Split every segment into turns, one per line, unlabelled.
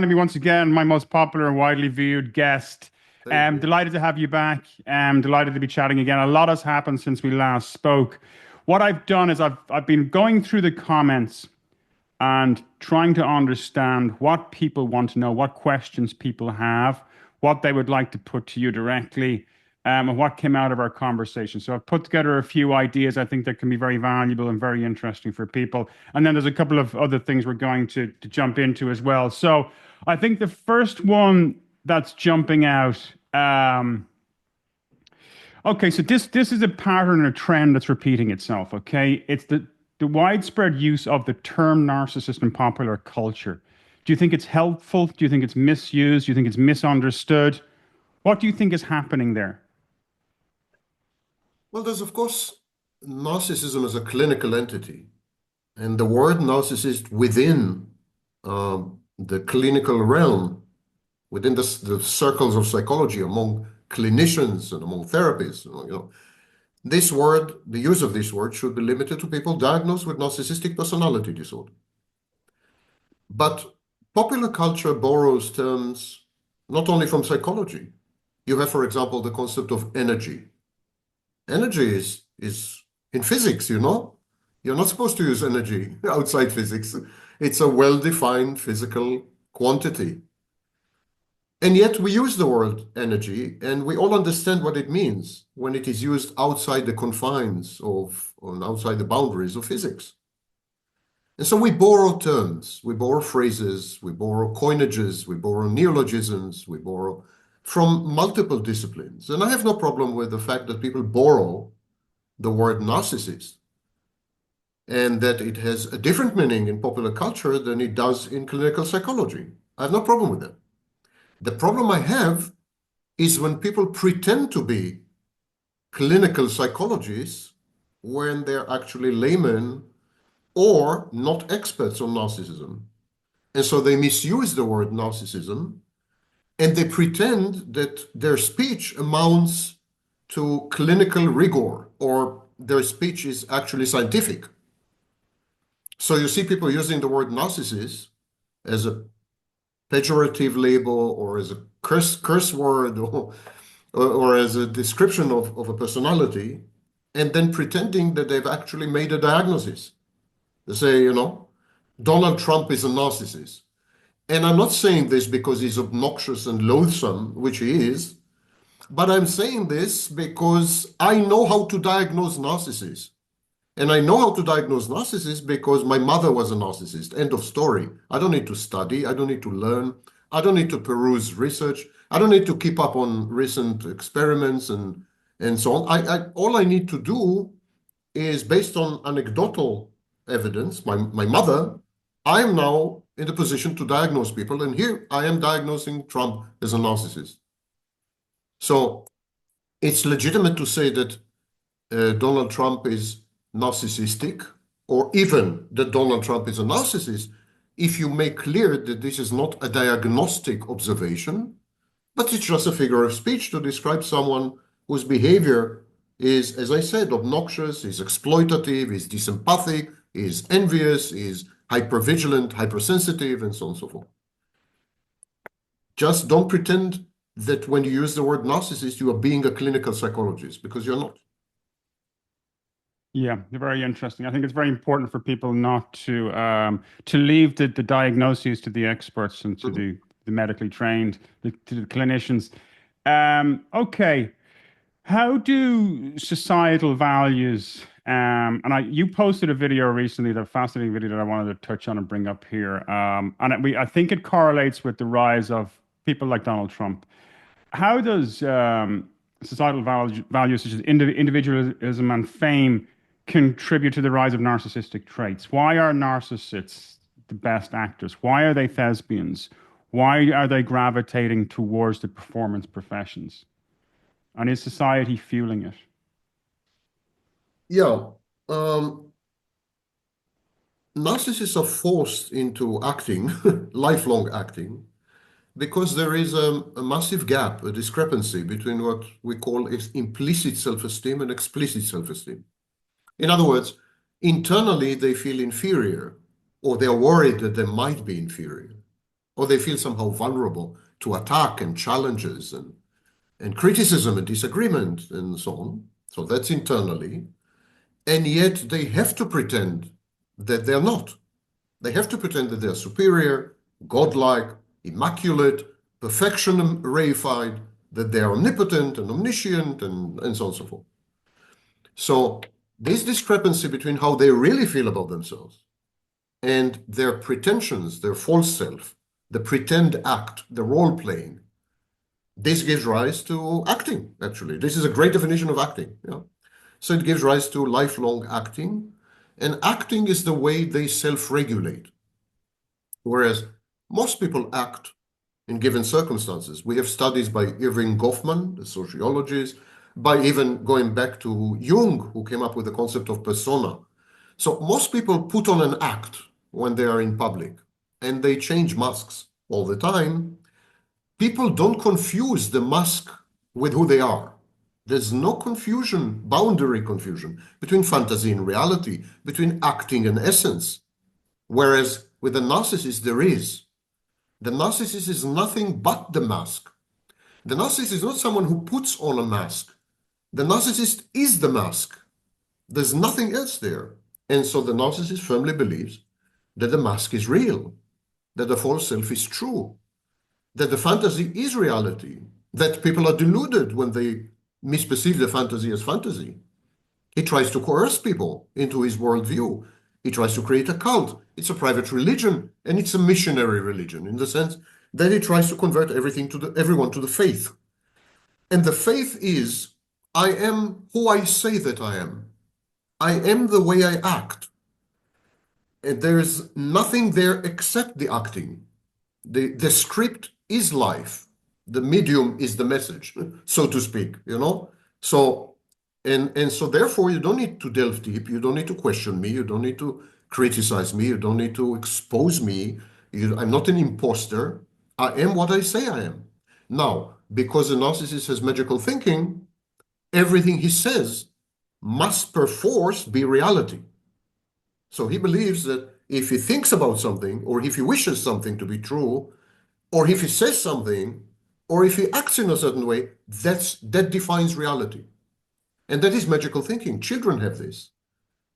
joining me once again, my most popular and widely viewed guest.
Thank you.
Delighted to have you back. Delighted to be chatting again. A lot has happened since we last spoke. What I've done is I've been going through the comments and trying to understand what people want to know, what questions people have, what they would like to put to you directly, and what came out of our conversation. So I've put together a few ideas I think that can be very valuable and very interesting for people. And then there's a couple of other things we're going to jump into as well. So I think the first one that's jumping out. Okay, so this is a pattern or a trend that's repeating itself. Okay, it's the widespread use of the term narcissist in popular culture. Do you think it's helpful? Do you think it's misused? Do you think it's misunderstood? What do you think is happening there?
Well, there's, of course, narcissism as a clinical entity. And the word narcissist within the clinical realm, within the circles of psychology, among clinicians and among therapists, this word, the use of this word should be limited to people diagnosed with narcissistic personality disorder. But popular culture borrows terms not only from psychology. You have, for example, the concept of energy. Energy is in physics, You're not supposed to use energy outside physics. It's a well-defined physical quantity. And yet we use the word energy, and we all understand what it means when it is used outside the confines of, or outside the boundaries of physics. And so we borrow terms, we borrow phrases, we borrow coinages, we borrow neologisms, we borrow from multiple disciplines. And I have no problem with the fact that people borrow the word narcissist and that it has a different meaning in popular culture than it does in clinical psychology. I have no problem with that. The problem I have is when people pretend to be clinical psychologists when they're actually laymen or not experts on narcissism. And so they misuse the word narcissism, and they pretend that their speech amounts to clinical rigor or their speech is actually scientific. So you see people using the word narcissist as a pejorative label or as a curse word or as a description of a personality, and then pretending that they've actually made a diagnosis. They say, Donald Trump is a narcissist. And I'm not saying this because he's obnoxious and loathsome, which he is, but I'm saying this because I know how to diagnose narcissists. And I know how to diagnose narcissists because my mother was a narcissist. End of story. I don't need to study. I don't need to learn. I don't need to peruse research. I don't need to keep up on recent experiments and so on. All I need to do is, based on anecdotal evidence, my mother, I am now in the position to diagnose people, and here I am diagnosing Trump as a narcissist. So it's legitimate to say that Donald Trump is narcissistic, or even that Donald Trump is a narcissist, if you make clear that this is not a diagnostic observation, but it's just a figure of speech to describe someone whose behavior is, as I said, obnoxious, is exploitative, is disempathic, is envious, is hypervigilant, hypersensitive, and so on and so forth. Just don't pretend that when you use the word narcissist, you are being a clinical psychologist, because you're not.
Yeah, very interesting. I think it's very important for people not to leave the diagnoses to the experts and to the medically trained, to the clinicians. Okay, how do societal values you posted a video recently, the fascinating video that I wanted to touch on and bring up here, I think it correlates with the rise of people like Donald Trump. How does societal values such as individualism and fame contribute to the rise of narcissistic traits? Why are narcissists the best actors? Why are they thespians? Why are they gravitating towards the performance professions? And is society fueling it?
Yeah. Narcissists are forced into acting, lifelong acting, because there is a massive gap, a discrepancy between what we call implicit self-esteem and explicit self-esteem. In other words, internally they feel inferior, or they are worried that they might be inferior. or they feel somehow vulnerable to attack and challenges and criticism and disagreement and so on. So that's internally. And yet they have to pretend that they're not. They have to pretend that they're superior, godlike, immaculate, perfection reified, that they're omnipotent and omniscient, and so on and so forth. So this discrepancy between how they really feel about themselves and their pretensions, their false self, the pretend act, the role playing, this gives rise to acting, actually. This is a great definition of acting. Yeah? So it gives rise to lifelong acting. And acting is the way they self-regulate. Whereas most people act in given circumstances. We have studies by Irving Goffman, the sociologist, by even going back to Jung, who came up with the concept of persona. So most people put on an act when they are in public, and they change masks all the time. People don't confuse the mask with who they are. There's no confusion, boundary confusion, between fantasy and reality, between acting and essence. Whereas with a narcissist, there is. The narcissist is nothing but the mask. The narcissist is not someone who puts on a mask. The narcissist is the mask. There's nothing else there. And so the narcissist firmly believes that the mask is real, that the false self is true, that the fantasy is reality, that people are deluded when they misperceive the fantasy as fantasy. He tries to coerce people into his worldview. He tries to create a cult. It's a private religion, and it's a missionary religion in the sense that he tries to convert everyone to the faith. And the faith is, I am who I say that I am. I am the way I act. And there is nothing there except the acting. The script is life. The medium is the message, so to speak, you know? So, and so therefore you don't need to delve deep. You don't need to question me. You don't need to criticize me. You don't need to expose me. I'm not an imposter. I am what I say I am. Now, because a narcissist has magical thinking, everything he says must perforce be reality. So he believes that if he thinks about something, or if he wishes something to be true, or if he says something, or if he acts in a certain way, that defines reality. And that is magical thinking. Children have this.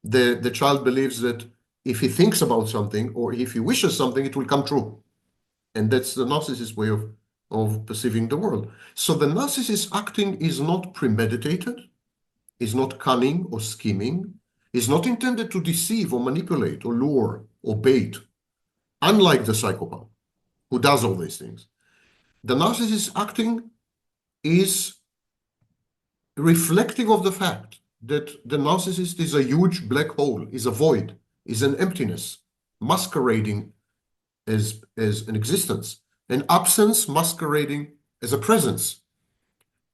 The child believes that if he thinks about something, or if he wishes something, it will come true. And that's the narcissist way of perceiving the world. So the narcissist acting is not premeditated, is not cunning or scheming, is not intended to deceive or manipulate or lure or bait, unlike the psychopath who does all these things. The narcissist acting is reflective of the fact that the narcissist is a huge black hole, is a void, is an emptiness, masquerading as an existence, an absence masquerading as a presence.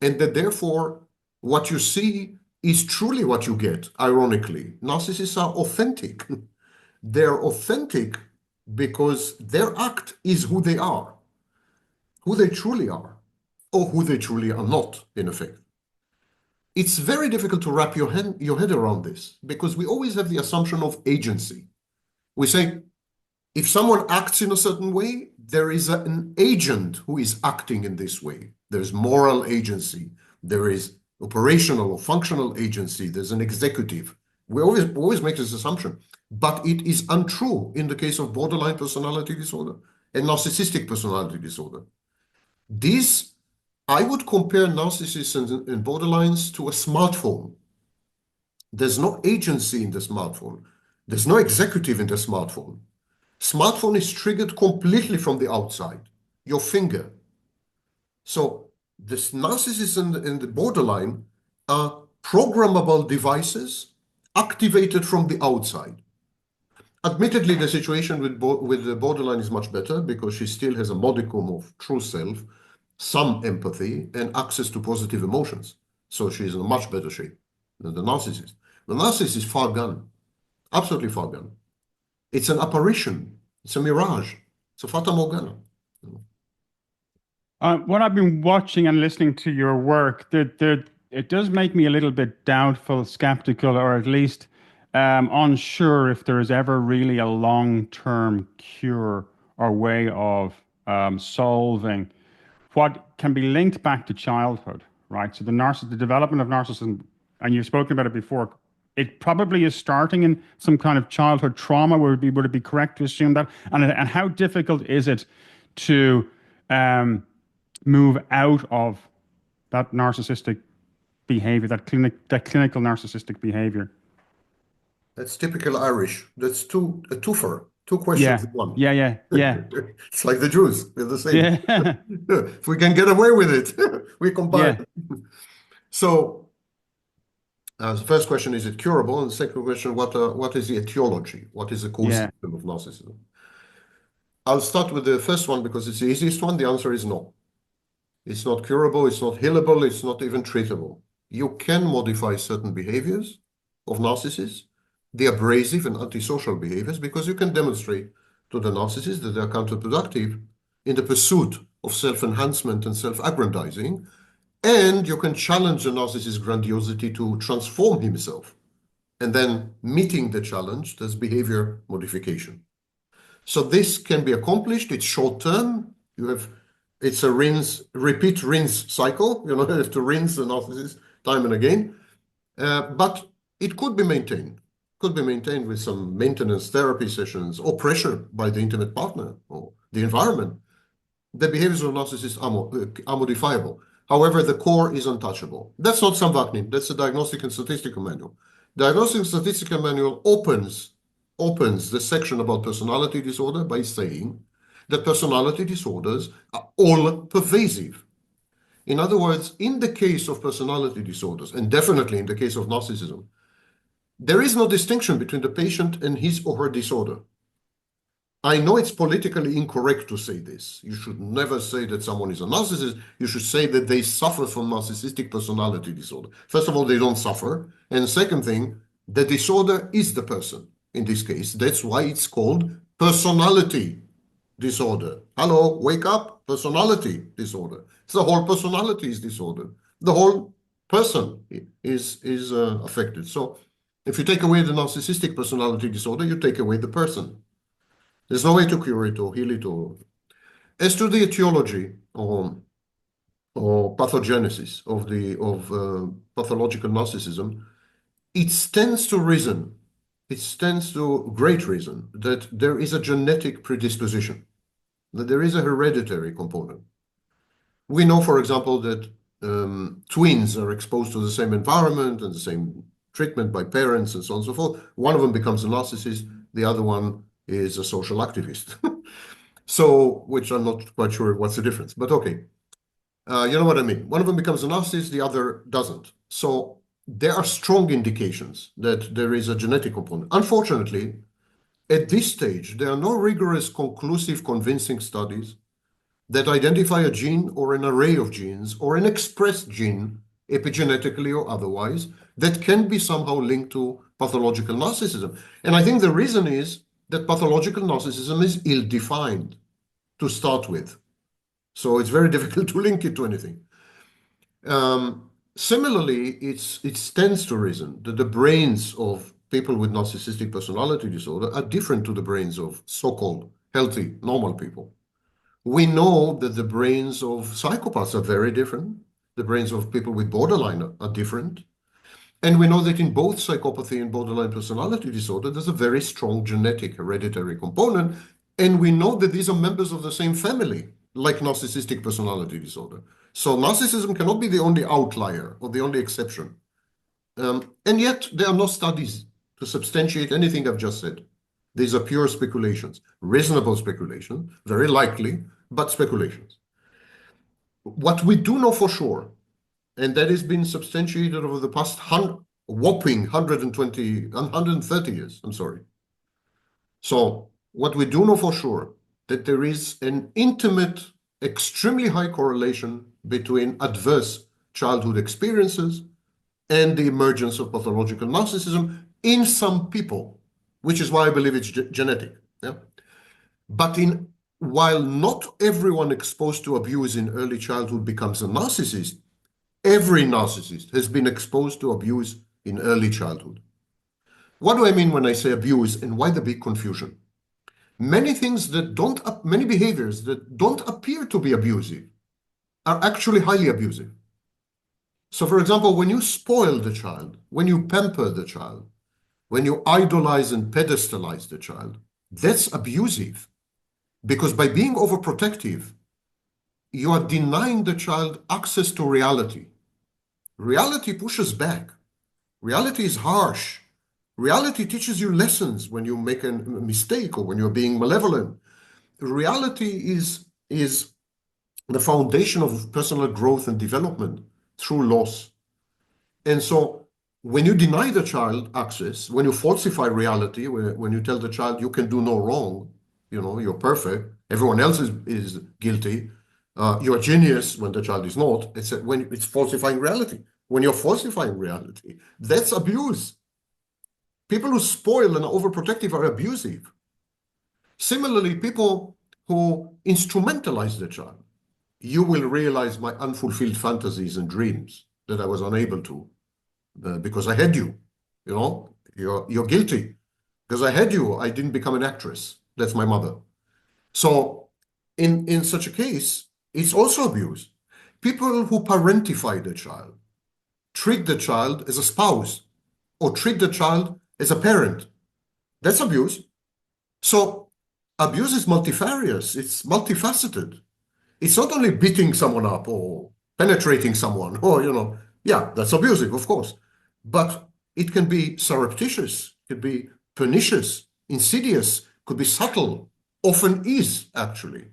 And that therefore, what you see is truly what you get, ironically. Narcissists are authentic. They're authentic because their act is who they are, who they truly are, or who they truly are not, in effect. It's very difficult to wrap your head around this because we always have the assumption of agency. We say, if someone acts in a certain way, there is an agent who is acting in this way. There's moral agency. There is operational or functional agency. There's an executive. We always make this assumption, but it is untrue in the case of borderline personality disorder and narcissistic personality disorder. These, I would compare narcissists and borderlines to a smartphone. There's no agency in the smartphone. There's no executive in the smartphone. Smartphone is triggered completely from the outside, your finger. So this narcissist and the borderline are programmable devices activated from the outside. Admittedly, the situation with the borderline is much better because she still has a modicum of true self, some empathy, and access to positive emotions. So she's in a much better shape than the narcissist. The narcissist is far gone, absolutely far gone. It's an apparition. It's a mirage. It's a fata morgana.
When I've been watching and listening to your work, it does make me a little bit doubtful, skeptical, or at least unsure if there is ever really a long-term cure or way of solving what can be linked back to childhood, right? So the development of narcissism, and you've spoken about it before, it probably is starting in some kind of childhood trauma. Would it be correct to assume that? And how difficult is it to move out of that narcissistic behavior, that clinical narcissistic behavior?
That's typical Irish. That's a twofer, two questions
Yeah,
in one.
yeah.
It's like the Jews, we're the same.
Yeah,
If we can get away with it, we combine.
yeah,
So, the first question, is it curable? And the second question, what is the etiology? What is the cause
yeah,
system of narcissism? I'll start with the first one because it's the easiest one. The answer is no. It's not curable, it's not healable, it's not even treatable. You can modify certain behaviors of narcissists, the abrasive and antisocial behaviors, because you can demonstrate to the narcissist that they are counterproductive in the pursuit of self-enhancement and self-aggrandizing, and you can challenge the narcissist's grandiosity to transform himself. And then meeting the challenge, there's behavior modification. So this can be accomplished. It's short term. It's a repeat rinse cycle. You have to rinse the narcissist time and again. But it could be maintained. Could be maintained with some maintenance therapy sessions or pressure by the intimate partner or the environment. The behaviors of narcissists are modifiable. However, the core is untouchable. That's not Samvaknin. That's the Diagnostic and Statistical Manual. Diagnostic and Statistical Manual opens the section about personality disorder by saying that personality disorders are all pervasive. In other words, in the case of personality disorders, and definitely in the case of narcissism, there is no distinction between the patient and his or her disorder. I know it's politically incorrect to say this. You should never say that someone is a narcissist. You should say that they suffer from narcissistic personality disorder. First of all, they don't suffer. And second thing, the disorder is the person. In this case, that's why it's called personality disorder. Hello, wake up, personality disorder. So the whole personality is disordered. The whole person is affected. So if you take away the narcissistic personality disorder, you take away the person. There's no way to cure it or heal it. As to the etiology or pathogenesis of pathological narcissism, it stands to reason. It stands to great reason that there is a genetic predisposition, that there is a hereditary component. We know, for example, that twins are exposed to the same environment and the same treatment by parents and so on and so forth. One of them becomes a narcissist, the other one is a social activist. So, which I'm not quite sure what's the difference, but okay. You know what I mean? One of them becomes a narcissist, the other doesn't. So there are strong indications that there is a genetic component. Unfortunately, at this stage, there are no rigorous, conclusive, convincing studies that identify a gene or an array of genes or an expressed gene, epigenetically or otherwise, that can be somehow linked to pathological narcissism. And I think the reason is that pathological narcissism is ill-defined to start with. So it's very difficult to link it to anything. Similarly, it stands to reason that the brains of people with narcissistic personality disorder are different to the brains of so-called healthy, normal people. We know that the brains of psychopaths are very different. The brains of people with borderline are different. And we know that in both psychopathy and borderline personality disorder, there's a very strong genetic hereditary component. And we know that these are members of the same family, like narcissistic personality disorder. So narcissism cannot be the only outlier or the only exception. And yet there are no studies to substantiate anything I've just said. These are pure speculations, reasonable speculation, very likely, but speculations. What we do know for sure, and that has been substantiated over the past whopping 130 years, I'm sorry. So what we do know for sure, that there is an intimate, extremely high correlation between adverse childhood experiences and the emergence of pathological narcissism in some people, which is why I believe it's genetic. Yeah? But while not everyone exposed to abuse in early childhood becomes a narcissist, every narcissist has been exposed to abuse in early childhood. What do I mean when I say abuse, and why the big confusion? Many things that don't, many behaviors that don't appear to be abusive are actually highly abusive. So, for example, when you spoil the child, when you pamper the child, when you idolize and pedestalize the child, that's abusive. Because by being overprotective, you are denying the child access to reality. Reality pushes back. Reality is harsh. Reality teaches you lessons when you make a mistake or when you're being malevolent. Reality is the foundation of personal growth and development through loss. And so when you deny the child access, when you falsify reality, when you tell the child you can do no wrong, you're perfect, everyone else is guilty, you're a genius when the child is not, when it's falsifying reality. When you're falsifying reality, that's abuse. People who spoil and are overprotective are abusive. Similarly, people who instrumentalize the child. You will realize my unfulfilled fantasies and dreams that I was unable to because I had you. You're guilty. Because I had you, I didn't become an actress. That's my mother. So in such a case, it's also abuse. People who parentify the child, treat the child as a spouse, or treat the child as a parent. That's abuse. So abuse is multifarious, it's multifaceted. It's not only beating someone up or penetrating someone, or, yeah, that's abusive, of course. But it can be surreptitious, it could be pernicious, insidious, could be subtle, often is actually.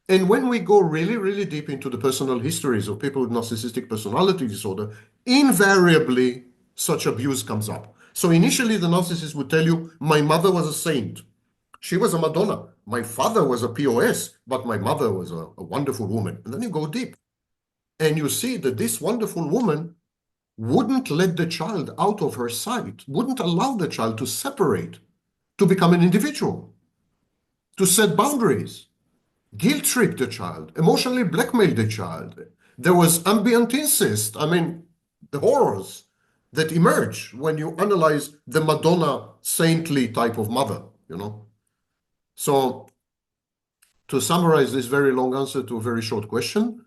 And when we go really, really deep into the personal histories of people with narcissistic personality disorder, invariably such abuse comes up. So initially, the narcissist would tell you, my mother was a saint. She was a Madonna. My father was a POS, but my mother was a wonderful woman. And then you go deep. And you see that this wonderful woman wouldn't let the child out of her sight, wouldn't allow the child to separate, to become an individual, to set boundaries, guilt trip the child, emotionally blackmail the child. There was ambient incest. I mean, the horrors that emerge when you analyze the Madonna saintly type of mother. So to summarize this very long answer to a very short question,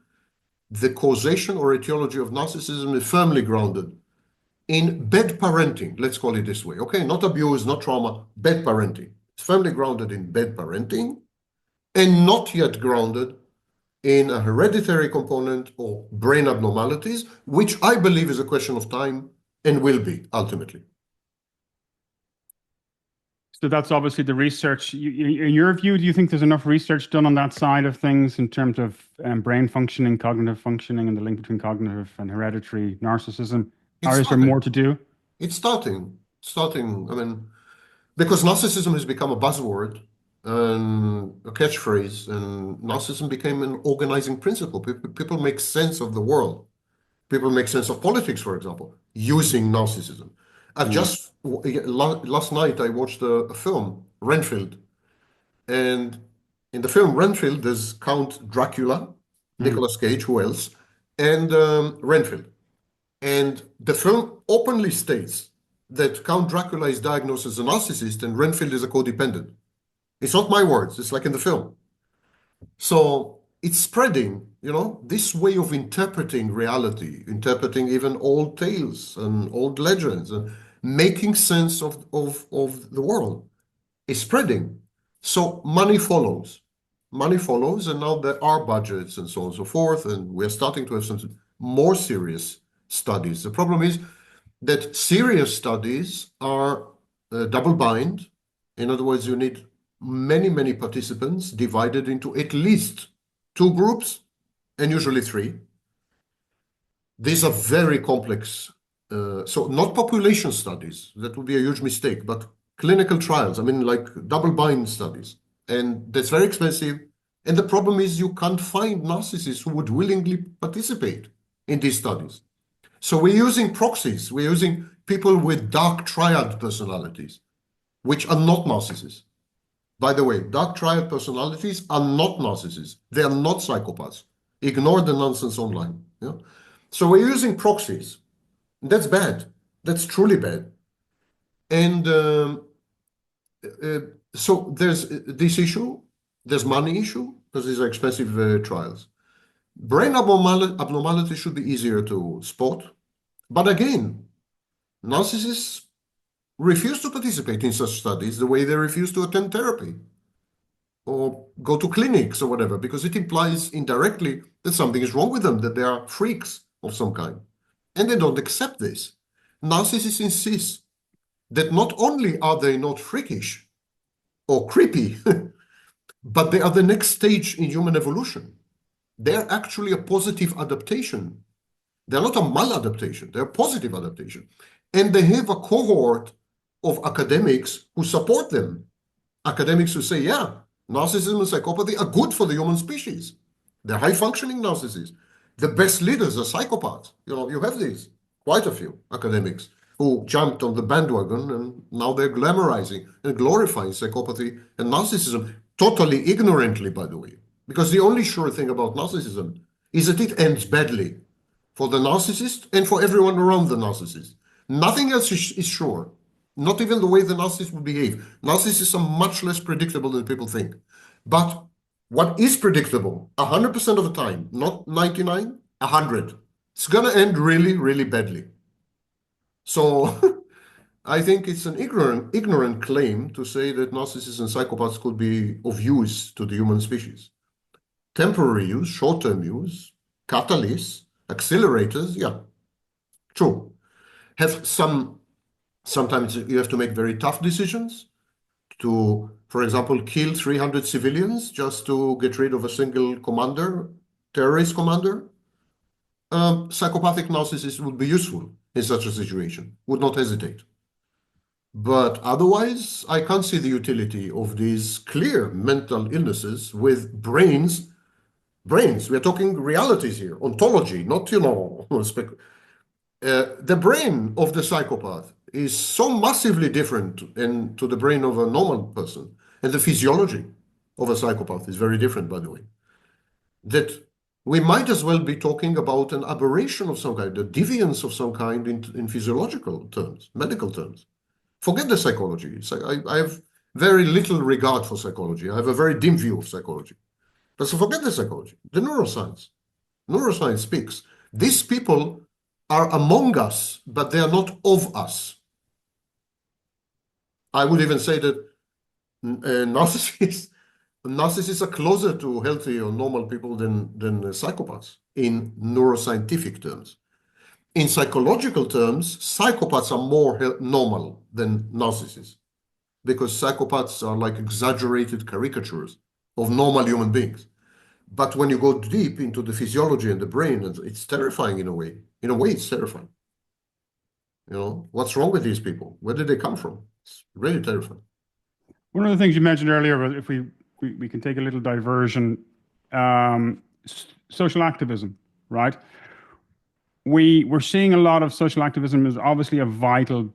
the causation or etiology of narcissism is firmly grounded in bad parenting. Let's call it this way. Okay, not abuse, not trauma, bad parenting. It's firmly grounded in bad parenting and not yet grounded in a hereditary component or brain abnormalities, which I believe is a question of time and will be ultimately.
So that's obviously the research. In your view, do you think there's enough research done on that side of things in terms of brain functioning, cognitive functioning, and the link between cognitive and hereditary narcissism?
It's
Or is there more to do?
It's starting. I mean, because narcissism has become a buzzword and a catchphrase, and narcissism became an organizing principle. People make sense of the world. People make sense of politics, for example, using narcissism. Last night I watched a film, Renfield, and in the film Renfield there's Count Dracula, Nicolas Cage, who else, and Renfield. And the film openly states that Count Dracula is diagnosed as a narcissist and Renfield is a codependent. It's not my words, it's like in the film. So it's spreading, this way of interpreting reality, interpreting even old tales and old legends, and making sense of the world is spreading. So money follows. Money follows, and now there are budgets and so on and so forth, and we're starting to have some more serious studies. The problem is that serious studies are double blind. In other words, you need many, many participants divided into at least two groups and usually three. These are very complex. So not population studies, that would be a huge mistake, but clinical trials, I mean, like double blind studies. And that's very expensive. And the problem is you can't find narcissists who would willingly participate in these studies. So we're using proxies. We're using people with dark triad personalities, which are not narcissists. By the way, dark triad personalities are not narcissists. They are not psychopaths. Ignore the nonsense online. Yeah? So we're using proxies. That's bad. That's truly bad. And So there's this issue, there's money issue, because these are expensive trials. Brain abnormality should be easier to spot. But again, narcissists refuse to participate in such studies the way they refuse to attend therapy or go to clinics or whatever, because it implies indirectly that something is wrong with them, that they are freaks of some kind. And they don't accept this. Narcissists insist that not only are they not freakish or creepy, but they are the next stage in human evolution. They're actually a positive adaptation. They're not a maladaptation, they're a positive adaptation. And they have a cohort of academics who support them. Academics who say, yeah, narcissism and psychopathy are good for the human species. They're high-functioning narcissists. The best leaders are psychopaths. You have these, quite a few academics who jumped on the bandwagon, and now they're glamorizing and glorifying psychopathy and narcissism, totally ignorantly, by the way. Because the only sure thing about narcissism is that it ends badly for the narcissist and for everyone around the narcissist. Nothing else is sure. Not even the way the narcissist will behave. Narcissists are much less predictable than people think. But what is predictable, 100% of the time, not 99, 100, it's going to end really, really badly. So I think it's an ignorant claim to say that narcissists and psychopaths could be of use to the human species. Temporary use, short-term use, catalysts, accelerators, yeah, true. Sometimes you have to make very tough decisions to, for example, kill 300 civilians just to get rid of a single commander, terrorist commander. Psychopathic narcissists would be useful in such a situation, would not hesitate. But otherwise, I can't see the utility of these clear mental illnesses with brains. We're talking realities here, ontology, not, the brain of the psychopath is so massively different to the brain of a normal person. And the physiology of a psychopath is very different, by the way. That we might as well be talking about an aberration of some kind, a deviance of some kind in physiological terms, medical terms. Forget the psychology. I have very little regard for psychology. I have a very dim view of psychology. But so forget the psychology, the neuroscience. Neuroscience speaks. These people are among us, but they are not of us. I would even say that narcissists are closer to healthy or normal people than psychopaths in neuroscientific terms. In psychological terms, psychopaths are more normal than narcissists because psychopaths are like exaggerated caricatures of normal human beings. But when you go deep into the physiology and the brain, it's terrifying in a way. In a way, it's terrifying. What's wrong with these people? Where did they come from? It's really terrifying.
One of the things you mentioned earlier, if we can take a little diversion, social activism, right? We're seeing a lot of social activism is obviously a vital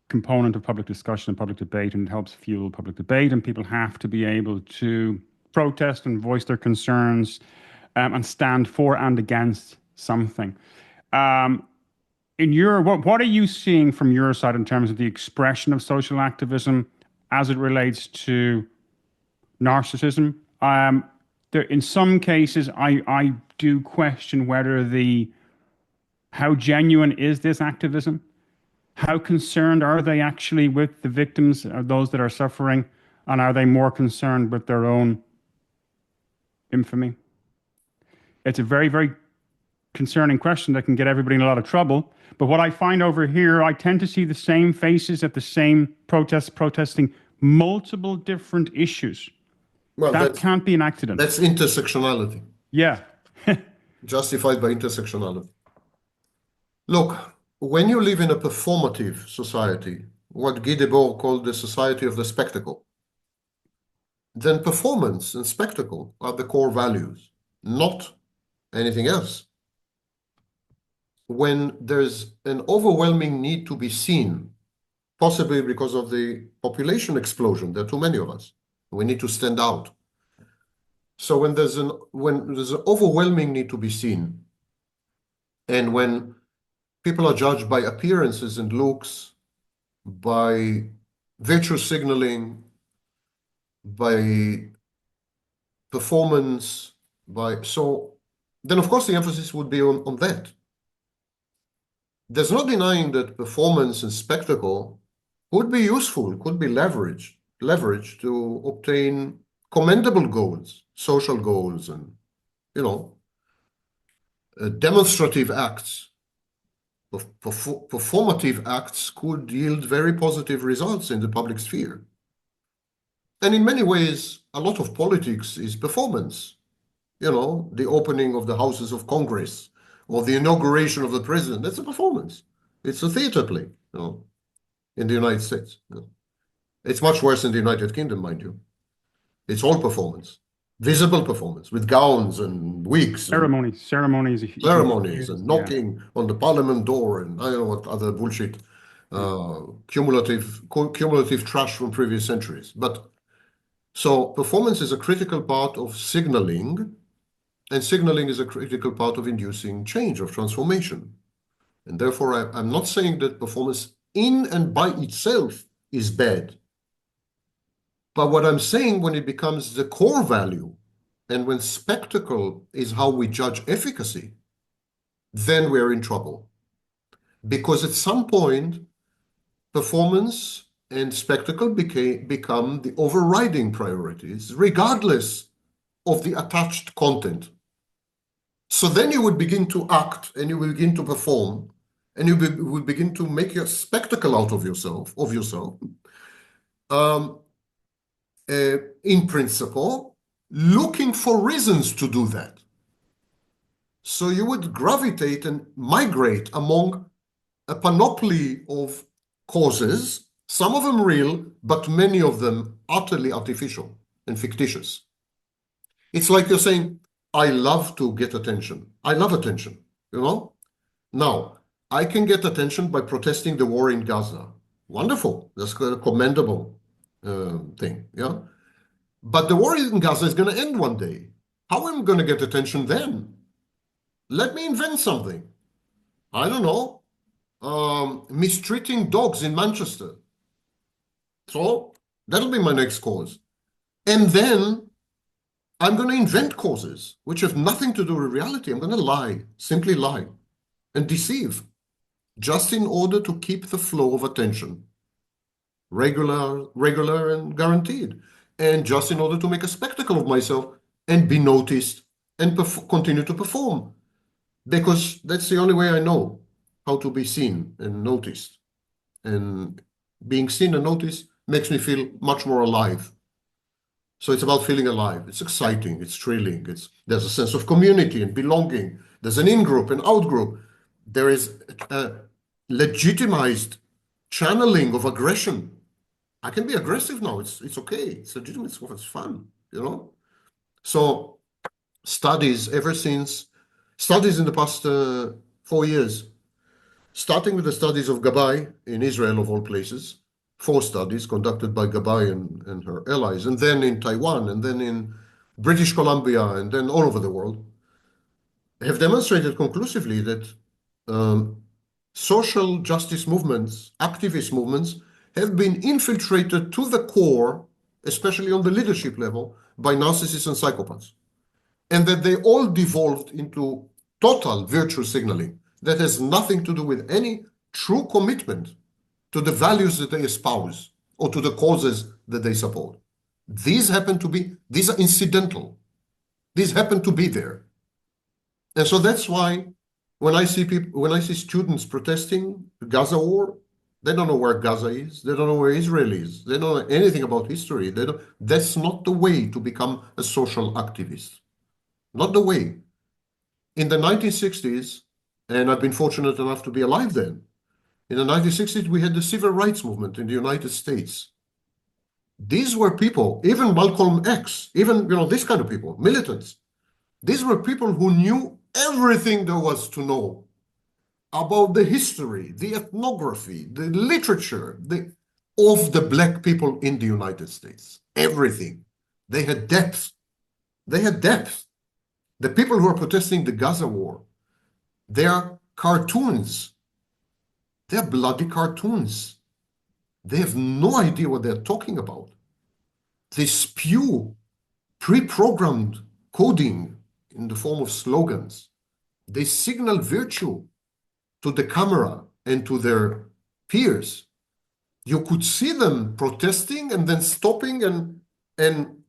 component of public discussion and public debate, and it helps fuel public debate, and people have to be able to protest and voice their concerns and stand for and against something. What are you seeing from your side in terms of the expression of social activism as it relates to narcissism? In some cases, I do question how genuine is this activism? How concerned are they actually with the victims or those that are suffering? And are they more concerned with their own infamy? It's a very, very concerning question that can get everybody in a lot of trouble. But what I find over here, I tend to see the same faces at the same protests protesting multiple different issues. Well, that can't be an accident.
That's intersectionality.
Yeah.
Justified by intersectionality. Look, when you live in a performative society, what Guy Debord called the society of the spectacle, then performance and spectacle are the core values, not anything else. When there's an overwhelming need to be seen, possibly because of the population explosion, there are too many of us, we need to stand out. So when there's an overwhelming need to be seen, and when people are judged by appearances and looks, by virtue signaling, by performance, so then of course the emphasis would be on that. There's no denying that performance and spectacle could be useful, could be leveraged to obtain commendable goals, social goals, and demonstrative acts. Performative acts could yield very positive results in the public sphere. And in many ways, a lot of politics is performance. The opening of the Houses of Congress or the inauguration of the president, that's a performance. It's a theater play, in the United States. It's much worse in the United Kingdom, mind you. It's all performance, visible performance with gowns and wigs.
Ceremonies
And knocking on the parliament door and I don't know what other bullshit, cumulative trash from previous centuries. But so performance is a critical part of signaling, and signaling is a critical part of inducing change, of transformation. And therefore, I'm not saying that performance in and by itself is bad. But what I'm saying, when it becomes the core value, and when spectacle is how we judge efficacy, then we're in trouble. Because at some point, performance and spectacle become the overriding priorities, regardless of the attached content. So then you would begin to act, and you will begin to perform, and you will begin to make a spectacle out of yourself, in principle, looking for reasons to do that. So you would gravitate and migrate among a panoply of causes, some of them real, but many of them utterly artificial and fictitious. It's like you're saying, I love to get attention. I love attention, Now, I can get attention by protesting the war in Gaza. Wonderful. That's a commendable thing, yeah? But the war in Gaza is going to end one day. How am I going to get attention then? Let me invent something. I don't know. Mistreating dogs in Manchester. So that'll be my next cause. And then I'm going to invent causes which have nothing to do with reality. I'm going to lie, simply lie, and deceive, just in order to keep the flow of attention regular and guaranteed, and just in order to make a spectacle of myself and be noticed and continue to perform, because that's the only way I know how to be seen and noticed. And being seen and noticed makes me feel much more alive. So it's about feeling alive. It's exciting. It's thrilling. There's a sense of community and belonging. There's an in-group and out-group. There is a legitimized channeling of aggression. I can be aggressive now. It's okay. It's legitimate. It's fun, So studies in the past 4 years, starting with the studies of Gabay in Israel, of all places, 4 studies conducted by Gabay and her allies, and then in Taiwan, and then in British Columbia, and then all over the world, have demonstrated conclusively that social justice movements, activist movements, have been infiltrated to the core, especially on the leadership level, by narcissists and psychopaths. And that they all devolved into total virtue signaling that has nothing to do with any true commitment to the values that they espouse or to the causes that they support. These are incidental. These happen to be there. And so that's why when I see students protesting the Gaza war, they don't know where Gaza is. They don't know where Israel is. They don't know anything about history. That's not the way to become a social activist. Not the way. In the 1960s, and I've been fortunate enough to be alive then, in the 1960s, we had the civil rights movement in the United States. These were people, even Malcolm X, even this kind of people, militants. These were people who knew everything there was to know about the history, the ethnography, the literature of the Black people in the United States. Everything. They had depth. They had depth. The people who are protesting the Gaza war, they are cartoons. They're bloody cartoons. They have no idea what they're talking about. They spew pre-programmed coding in the form of slogans. They signal virtue to the camera and to their peers. You could see them protesting and then stopping and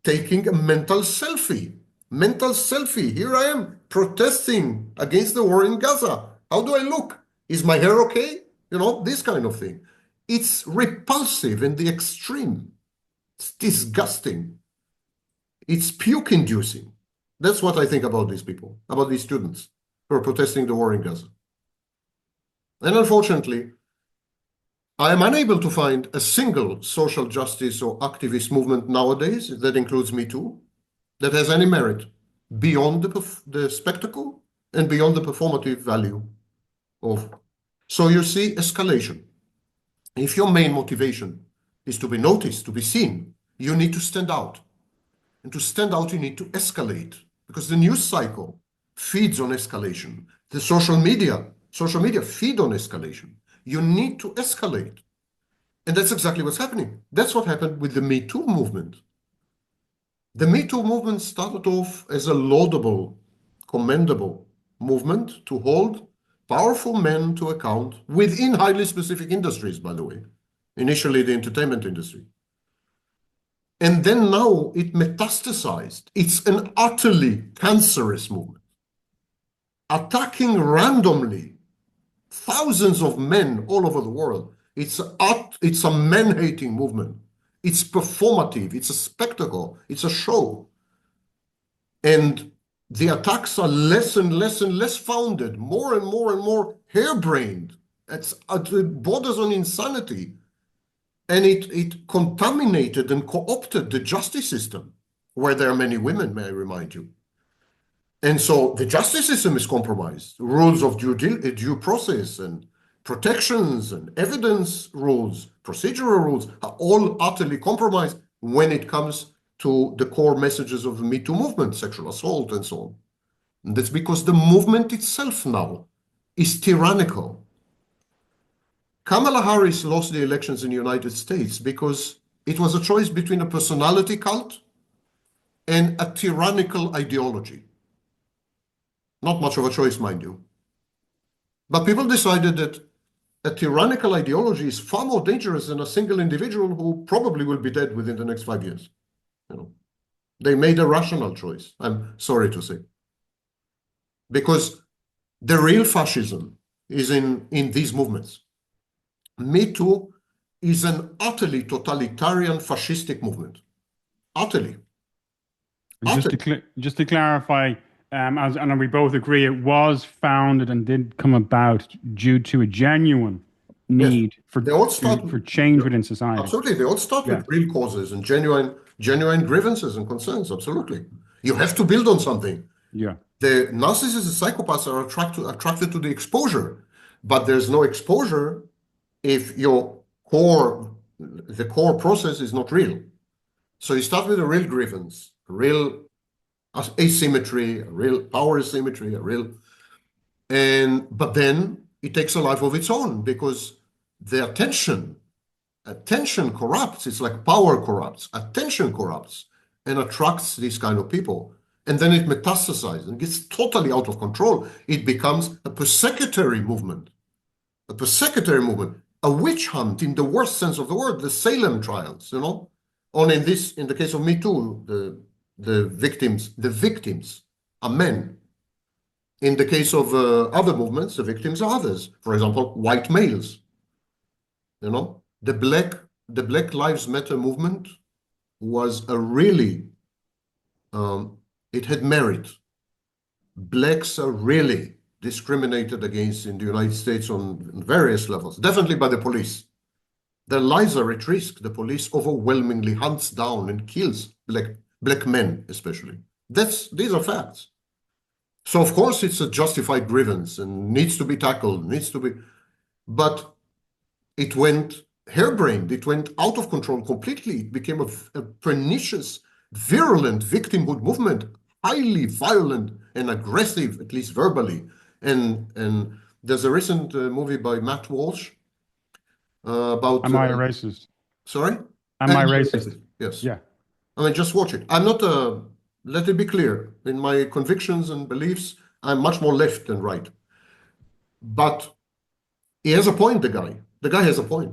taking a mental selfie. Mental selfie. Here I am protesting against the war in Gaza. How do I look? Is my hair okay? You know, this kind of thing. It's repulsive in the extreme. It's disgusting. It's puke-inducing. That's what I think about these people, about these students who are protesting the war in Gaza. And unfortunately, I am unable to find a single social justice or activist movement nowadays, that includes Me Too, that has any merit beyond the spectacle and beyond the performative value of. So you see escalation. If your main motivation is to be noticed, to be seen, you need to stand out. And to stand out, you need to escalate, because the news cycle feeds on escalation. The social media feed on escalation. You need to escalate. And that's exactly what's happening. That's what happened with the Me Too movement. The Me Too movement started off as a laudable, commendable movement to hold powerful men to account within highly specific industries, by the way. Initially, the entertainment industry. And then now it metastasized. It's an utterly cancerous movement, attacking randomly thousands of men all over the world. It's a man-hating movement. It's performative. It's a spectacle. It's a show. And the attacks are less and less and less founded, more and more and more harebrained. It borders on insanity. And it contaminated and co-opted the justice system, where there are many women, may I remind you. And so the justice system is compromised. Rules of due process and protections and evidence rules, procedural rules, are all utterly compromised when it comes to the core messages of the Me Too movement, sexual assault and so on. And that's because the movement itself now is tyrannical. Kamala Harris lost the elections in the United States because it was a choice between a personality cult and a tyrannical ideology. Not much of a choice, mind you. But people decided that a tyrannical ideology is far more dangerous than a single individual who probably will be dead within the next 5 years. You know, they made a rational choice, I'm sorry to say. Because the real fascism is in these movements. Me Too is an utterly totalitarian fascistic movement. Utterly.
Just to clarify, and we both agree, it was founded and did come about due to a genuine need for change within society.
Absolutely. They all start with real causes and genuine grievances and concerns. Absolutely. You have to build on something.
Yeah.
The narcissists and psychopaths are attracted to the exposure, but there's no exposure if the core process is not real. So you start with a real grievance, a real asymmetry, a real power asymmetry, but then it takes a life of its own, because the attention corrupts. It's like power corrupts, attention corrupts and attracts these kind of people. And then it metastasizes and gets totally out of control. It becomes a persecutory movement, a witch hunt in the worst sense of the word, the Salem trials, you know. In the case of Me Too, the victims are men. In the case of other movements, the victims are others. For example, white males. You know, the Black Lives Matter movement was a really, it had merit. Blacks are really discriminated against in the United States on various levels, definitely by the police. Their lives are at risk. The police overwhelmingly hunts down and kills black men, especially. These are facts. So of course it's a justified grievance and needs to be tackled, but it went harebrained. It went out of control completely. It became a pernicious, virulent victimhood movement, highly violent and aggressive, at least verbally. And there's a recent movie by Matt Walsh about...
Am I a racist?
Sorry?
Am I racist?
Yes.
Yeah.
I mean, just watch it. I'm not let it be clear, in my convictions and beliefs, I'm much more left than right. But he has a point, the guy. The guy has a point.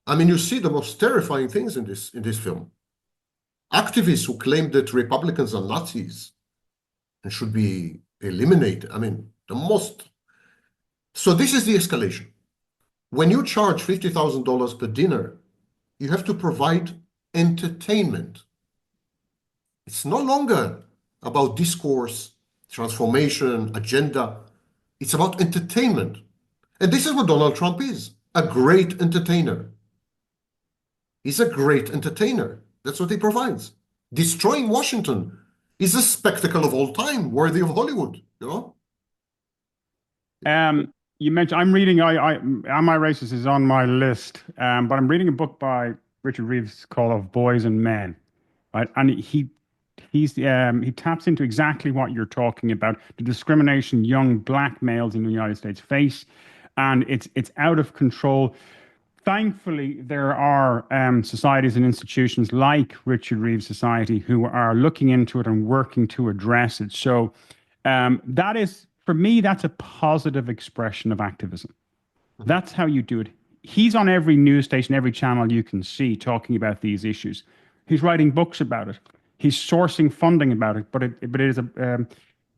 I mean, you see the most terrifying things in this film. Activists who claim that Republicans are Nazis and should be eliminated. I mean, the most. So this is the escalation. When you charge $50,000 per dinner, you have to provide entertainment. It's no longer about discourse, transformation, agenda. It's about entertainment. And this is what Donald Trump is, a great entertainer. He's a great entertainer. That's what he provides. Destroying Washington is a spectacle of all time, worthy of Hollywood, you know?
You mentioned I'm reading. Am I Racist is on my list, but I'm reading a book by Richard Reeves called Of Boys and Men, right? And he taps into exactly what you're talking about, the discrimination young black males in the United States face, and it's out of control. Thankfully, there are societies and institutions like Richard Reeves Society who are looking into it and working to address it. So that is, for me, that's a positive expression of activism. That's how you do it. He's on every news station, every channel you can see talking about these issues. He's writing books about it. He's sourcing funding about it. But it is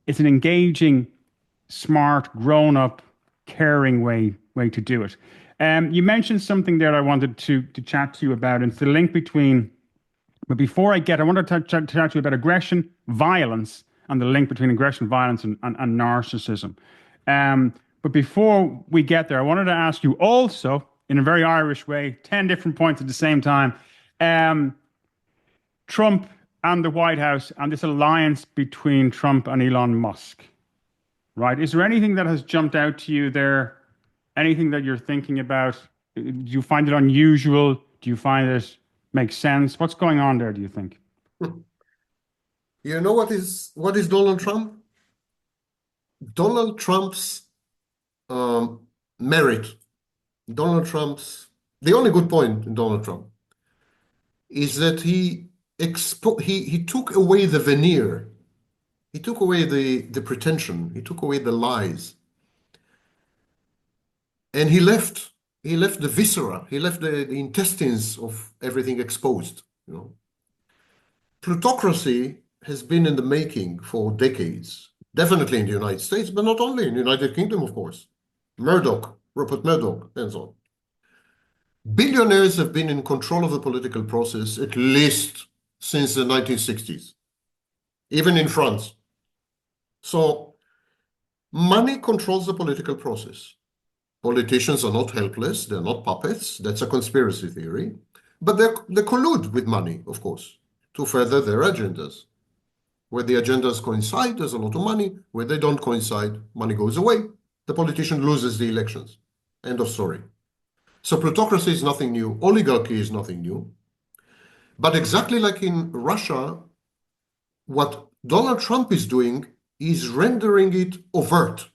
it's an engaging, smart, grown-up, caring way to do it. You mentioned something there I wanted to chat to you about. And it's the link between. But before I want to chat to you about aggression, violence, and the link between aggression, violence, and narcissism. But before we get there, I wanted to ask you also, in a very Irish way, 10 different points at the same time. Trump and the White House and this alliance between Trump and Elon Musk, right? Is there anything that has jumped out to you there? Anything that you're thinking about? Do you find it unusual? Do you find it makes sense? What's going on there, do you think?
You know what is Donald Trump? Donald Trump's merit, the only good point in Donald Trump is that he took away the veneer, he took away the pretension, he took away the lies, and he left the viscera, he left the intestines of everything exposed, you know. Plutocracy has been in the making for decades, definitely in the United States, but not only in the United Kingdom, of course. Rupert Murdoch, and so on. Billionaires have been in control of the political process at least since the 1960s, even in France. So money controls the political process. Politicians are not helpless, they're not puppets, that's a conspiracy theory, but they collude with money, of course, to further their agendas. Where the agendas coincide, there's a lot of money. Where they don't coincide, money goes away. The politician loses the elections. End of story. So plutocracy is nothing new. Oligarchy is nothing new. But exactly like in Russia, what Donald Trump is doing is rendering it overt.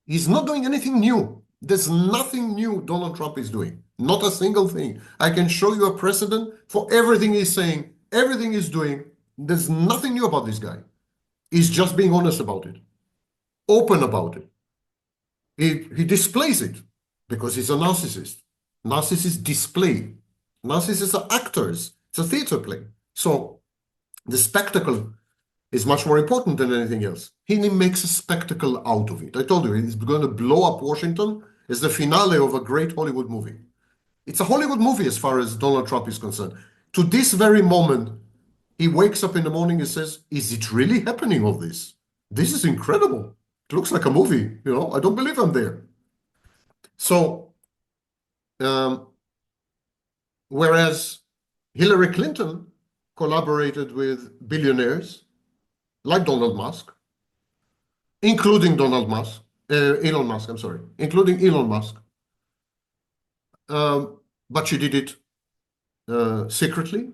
He's not doing anything new. There's nothing new Donald Trump is doing. Not a single thing. I can show you a precedent for everything he's saying, everything he's doing. There's nothing new about this guy. He's just being honest about it, open about it. He displays it because he's a narcissist. Narcissists display. Narcissists are actors. It's a theater play. So the spectacle is much more important than anything else. He makes a spectacle out of it. I told you, he's going to blow up Washington as the finale of a great Hollywood movie. It's a Hollywood movie as far as Donald Trump is concerned. To this very moment, he wakes up in the morning and says, is it really happening, all this? This is incredible. It looks like a movie, you know, I don't believe I'm there. So, whereas Hillary Clinton collaborated with billionaires like Donald Musk, including Elon Musk, including Elon Musk. But she did it secretly.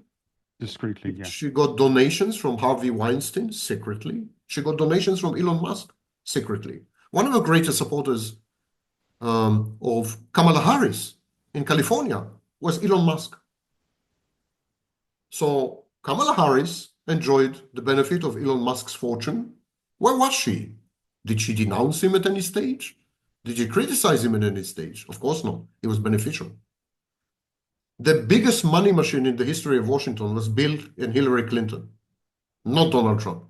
Discreetly, yeah.
She got donations from Harvey Weinstein secretly. She got donations from Elon Musk secretly. One of the greatest supporters of Kamala Harris in California was Elon Musk. So Kamala Harris enjoyed the benefit of Elon Musk's fortune. Where was she? Did she denounce him at any stage? Did she criticize him at any stage? Of course not. It was beneficial. The biggest money machine in the history of Washington was Bill and Hillary Clinton, not Donald Trump.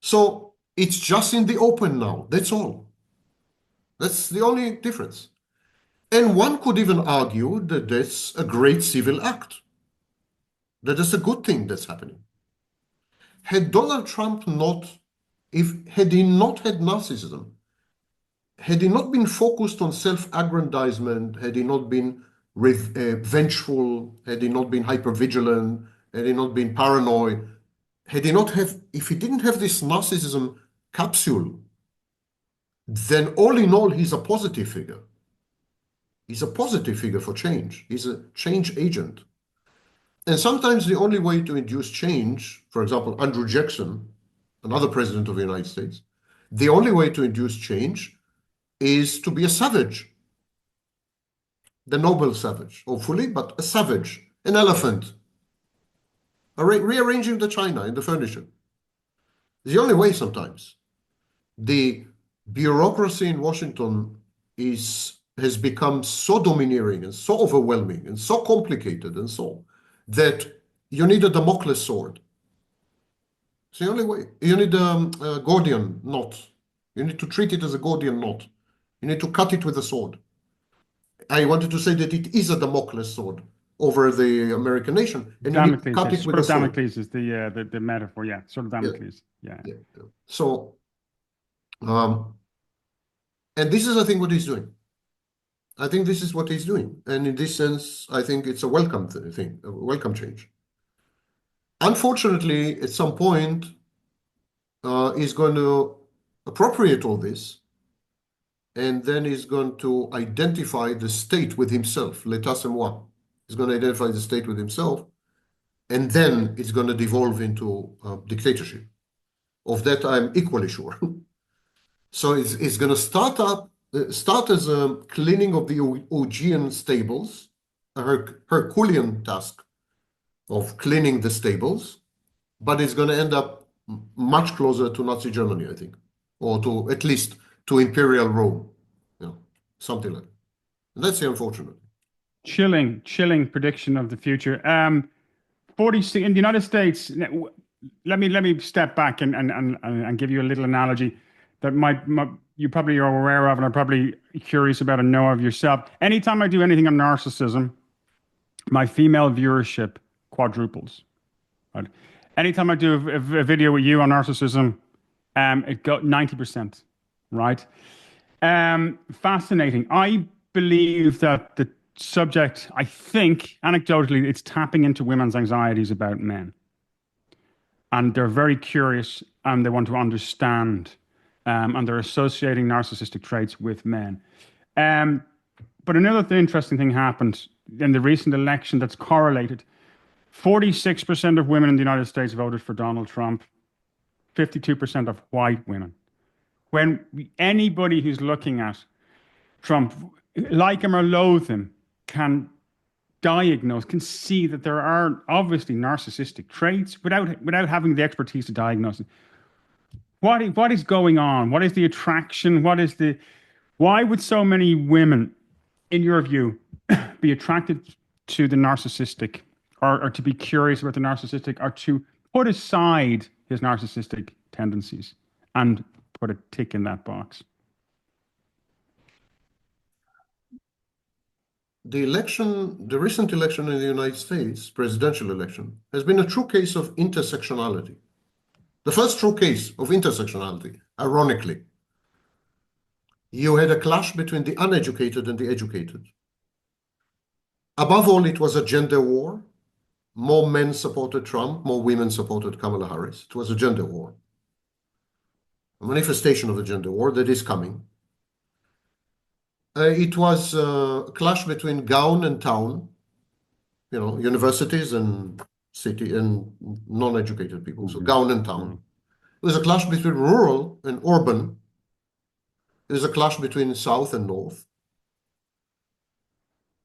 So it's just in the open now. That's all. That's the only difference. And one could even argue that that's a great civil act. That is a good thing that's happening. Had Donald Trump not, had he not had narcissism, had he not been focused on self-aggrandizement, had he not been vengeful, had he not been hypervigilant, had he not been paranoid, had he not have, if he didn't have this narcissism capsule, then all in all, he's a positive figure. He's a positive figure for change. He's a change agent. And sometimes the only way to induce change, for example, Andrew Jackson, another president of the United States, the only way to induce change is to be a savage. The noble savage, hopefully, but a savage, an elephant, rearranging the china in the furniture. The only way sometimes. The bureaucracy in Washington has become so domineering and so overwhelming and so complicated and so that you need a Damocles sword. It's the only way. You need a Gordian knot. You need to treat it as a Gordian knot. You need to cut it with a sword. I wanted to say that it is a Damocles sword over the American nation, and you need to cut it with a sword.
Damocles is the metaphor, yeah, sort of Damocles, yeah.
So, and this is, I think, what he's doing. I think this is what he's doing, and in this sense, I think it's a welcome thing, a welcome change. Unfortunately, at some point, he's going to appropriate all this, and then he's going to identify the state with himself, l'état c'est moi. He's going to identify the state with himself, and then it's going to devolve into dictatorship. Of that, I'm equally sure. So it's going to start as a cleaning of the Augean stables, a Herculean task of cleaning the stables, but it's going to end up much closer to Nazi Germany, I think, or to at least to Imperial Rome, something like that. And that's the unfortunate.
Chilling prediction of the future. 40 in the United States. Let me step back and give you a little analogy that you probably are aware of and are probably curious about and know of yourself. Anytime I do anything on narcissism, my female viewership quadruples. Right? Anytime I do a video with you on narcissism, it got 90%. Right? Fascinating. I believe that the subject, I think, anecdotally, it's tapping into women's anxieties about men. And they're very curious and they want to understand. And they're associating narcissistic traits with men. But another interesting thing happened in the recent election that's correlated. 46% of women in the United States voted for Donald Trump, 52% of white women. When anybody who's looking at Trump, like him or loathe him, can diagnose, can see that there are obviously narcissistic traits without having the expertise to diagnose it. What is going on? What is the attraction? Why would so many women, in your view, be attracted to the narcissistic or to be curious about the narcissistic or to put aside his narcissistic tendencies and put a tick in that box?
The recent election in the United States, presidential election, has been a true case of intersectionality. The first true case of intersectionality, ironically. You had a clash between the uneducated and the educated. Above all, it was a gender war. More men supported Trump, more women supported Kamala Harris. It was a gender war. A manifestation of a gender war that is coming. It was a clash between gown and town, universities and city and non-educated people, so gown and town. It was a clash between rural and urban. It was a clash between South and North.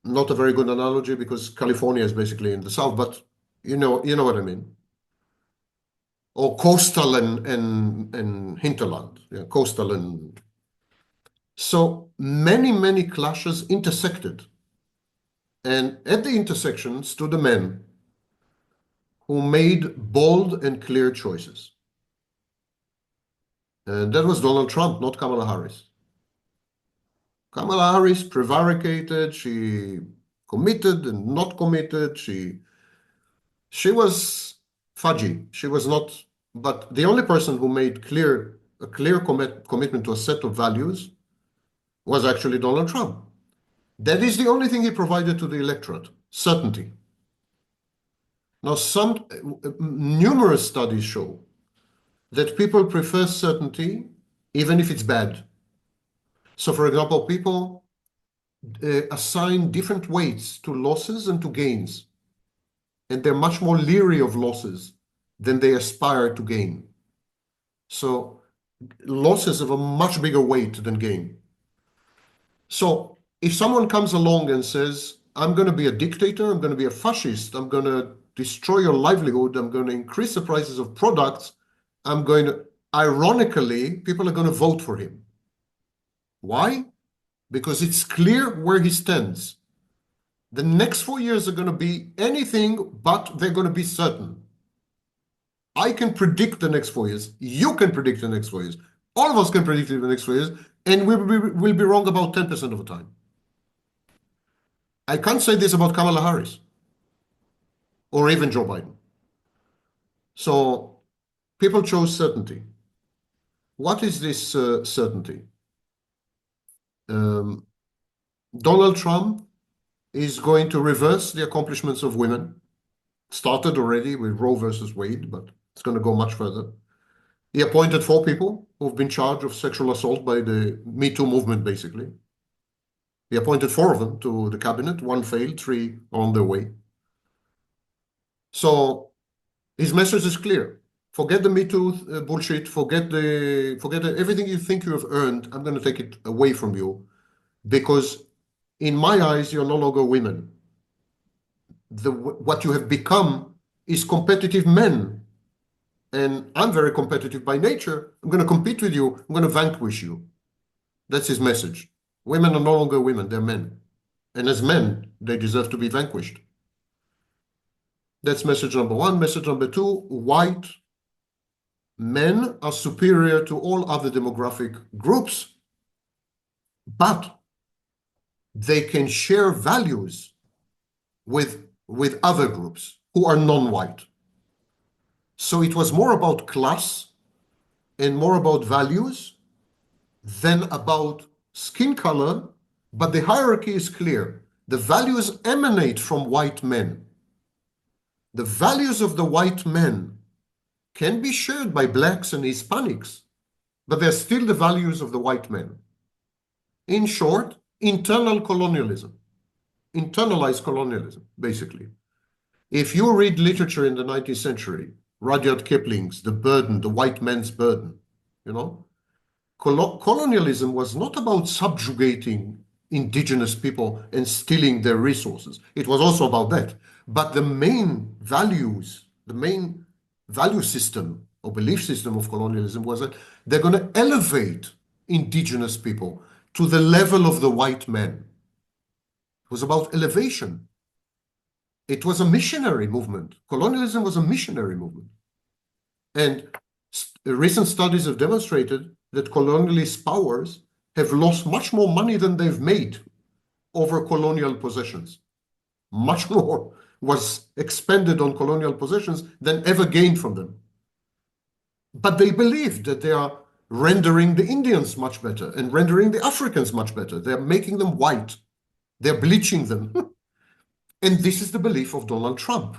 not a very good analogy because California is basically in the south, but you know what I mean. Or coastal and hinterland. Yeah, coastal and so many clashes intersected. And at the intersection stood a man who made bold and clear choices. And that was Donald Trump, not Kamala Harris. Kamala Harris prevaricated, she committed and not committed, she was fudgy. She was not, but the only person who made a clear commitment to a set of values was actually Donald Trump. That is the only thing he provided to the electorate, certainty. Now, numerous studies show that people prefer certainty even if it's bad. So, for example, people assign different weights to losses and to gains, and they're much more leery of losses than they aspire to gain. So, losses have a much bigger weight than gain. So, if someone comes along and says, I'm going to be a dictator, I'm going to be a fascist, I'm going to destroy your livelihood, I'm going to increase the prices of products, ironically, people are going to vote for him. Why? Because it's clear where he stands. The next 4 years are going to be anything but they're going to be certain. I can predict the next 4 years. You can predict the next 4 years. All of us can predict the next 4 years, and we'll be wrong about 10% of the time. I can't say this about Kamala Harris or even Joe Biden. So people chose certainty. What is this certainty? Donald Trump is going to reverse the accomplishments of women. Started already with Roe versus Wade, but it's going to go much further. He appointed 4 people who've been charged of sexual assault by the Me Too movement, basically. He appointed 4 of them to the cabinet. 1 failed, 3 are on their way. So his message is clear. Forget the Me Too bullshit. Forget everything you think you have earned. I'm going to take it away from you because in my eyes, you're no longer women. What you have become is competitive men. And I'm very competitive by nature. I'm going to compete with you. I'm going to vanquish you. That's his message. Women are no longer women, they're men. And as men, they deserve to be vanquished. That's message number 1. Message number 2, white men are superior to all other demographic groups, but they can share values with other groups who are non-white. So it was more about class and more about values than about skin color, but the hierarchy is clear. The values emanate from white men. The values of the white men can be shared by blacks and Hispanics, but they're still the values of the white men. In short, internal colonialism, internalized colonialism, basically. If you read literature in the 19th century, Rudyard Kipling's The Burden, the White Man's Burden, colonialism was not about subjugating indigenous people and stealing their resources. It was also about that. But the main values, the main value system or belief system of colonialism was that they're going to elevate indigenous people to the level of the white man. It was about elevation. It was a missionary movement. Colonialism was a missionary movement. And recent studies have demonstrated that colonialist powers have lost much more money than they've made over colonial possessions. Much more was expended on colonial possessions than ever gained from them. But they believe that they are rendering the Indians much better and rendering the Africans much better. They're making them white. They're bleaching them. And this is the belief of Donald Trump.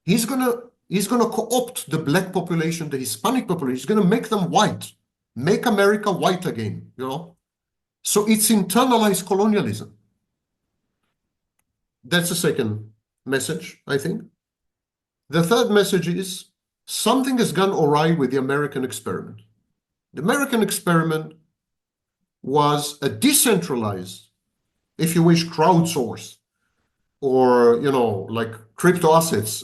He's going to co-opt the black population, the Hispanic population. He's going to make them white. Make America white again, So it's internalized colonialism. That's the second message, I think. The third message is something has gone awry with the American experiment. The American experiment was a decentralized if you wish, crowdsource, or like crypto assets,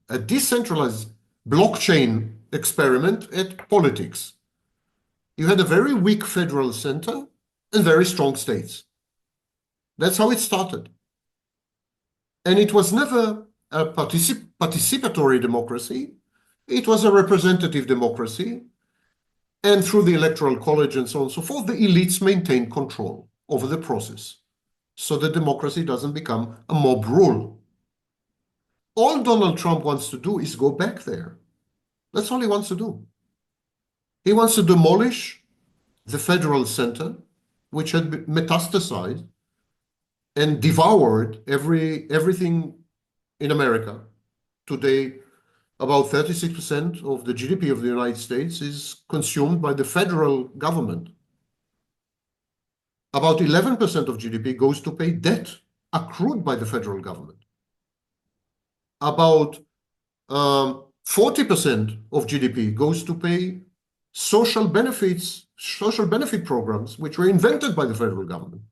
a decentralized blockchain experiment at politics. You had a very weak federal center and very strong states. That's how it started. And it was never a participatory democracy. It was a representative democracy. And through the Electoral College and so on and so forth, the elites maintain control over the process so that democracy doesn't become a mob rule. All Donald Trump wants to do is go back there. That's all he wants to do. He wants to demolish the federal center, which had metastasized and devoured everything in America. Today, about 36% of the GDP of the United States is consumed by the federal government. About 11% of GDP goes to pay debt accrued by the federal government. About 40% of GDP goes to pay social benefit programs, which were invented by the federal government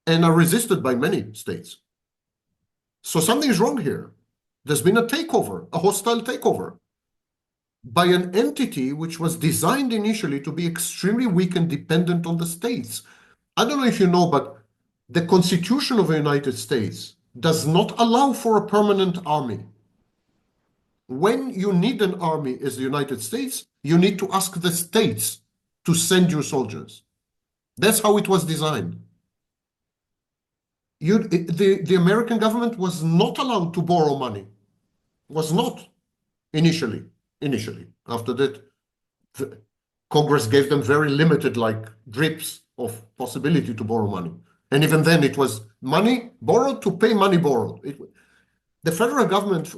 and are resisted by many states. So something is wrong here. There's been a takeover, a hostile takeover by an entity which was designed initially to be extremely weak and dependent on the states. I don't know if you know, but the Constitution of the United States does not allow for a permanent army. When you need an army as the United States, you need to ask the states to send you soldiers. That's how it was designed. The American government was not allowed to borrow money. Was not initially. After that, Congress gave them very limited, like drips of possibility to borrow money. And even then, it was money borrowed to pay money borrowed. The federal government,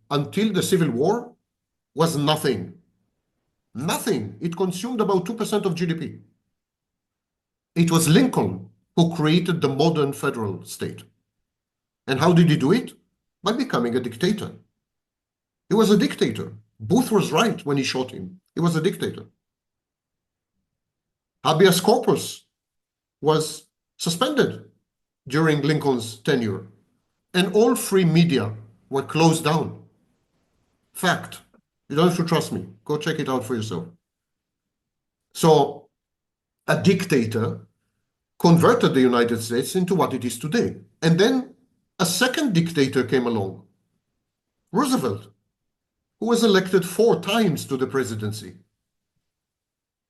until the Civil War, was nothing. Nothing. It consumed about 2% of GDP. It was Lincoln who created the modern federal state. And how did he do it? By becoming a dictator. He was a dictator. Booth was right when he shot him. He was a dictator. Habeas corpus was suspended during Lincoln's tenure, and all free media were closed down. Fact. You don't have to trust me. Go check it out for yourself. So, a dictator converted the United States into what it is today. And then a second dictator came along, Roosevelt, who was elected 4 times to the presidency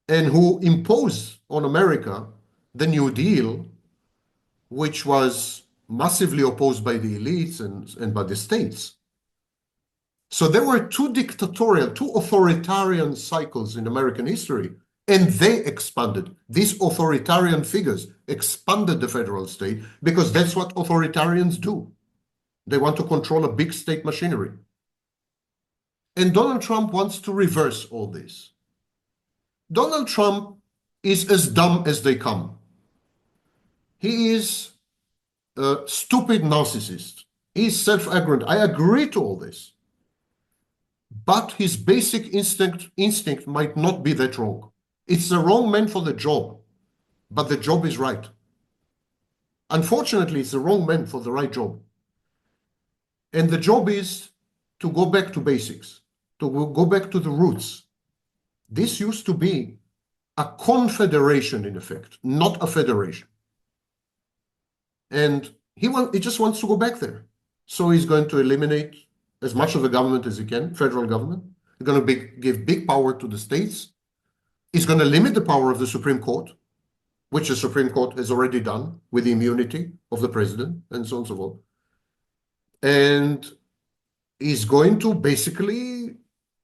and who imposed on America the New Deal, which was massively opposed by the elites and by the states. So there were 2 authoritarian cycles in American history, and they expanded. These authoritarian figures expanded the federal state because that's what authoritarians do. They want to control a big state machinery. And Donald Trump wants to reverse all this. Donald Trump is as dumb as they come. He is a stupid narcissist. He's self-aggrandized. I agree to all this. But his basic instinct might not be that wrong. It's the wrong man for the job, but the job is right. Unfortunately, it's the wrong man for the right job. And the job is to go back to basics, to go back to the roots. This used to be a confederation, in effect, not a federation. And he just wants to go back there. So he's going to eliminate as much of the government as he can, federal government. He's going to give big power to the states. He's going to limit the power of the Supreme Court, which the Supreme Court has already done with the immunity of the president and so on and so forth. And he's going to basically,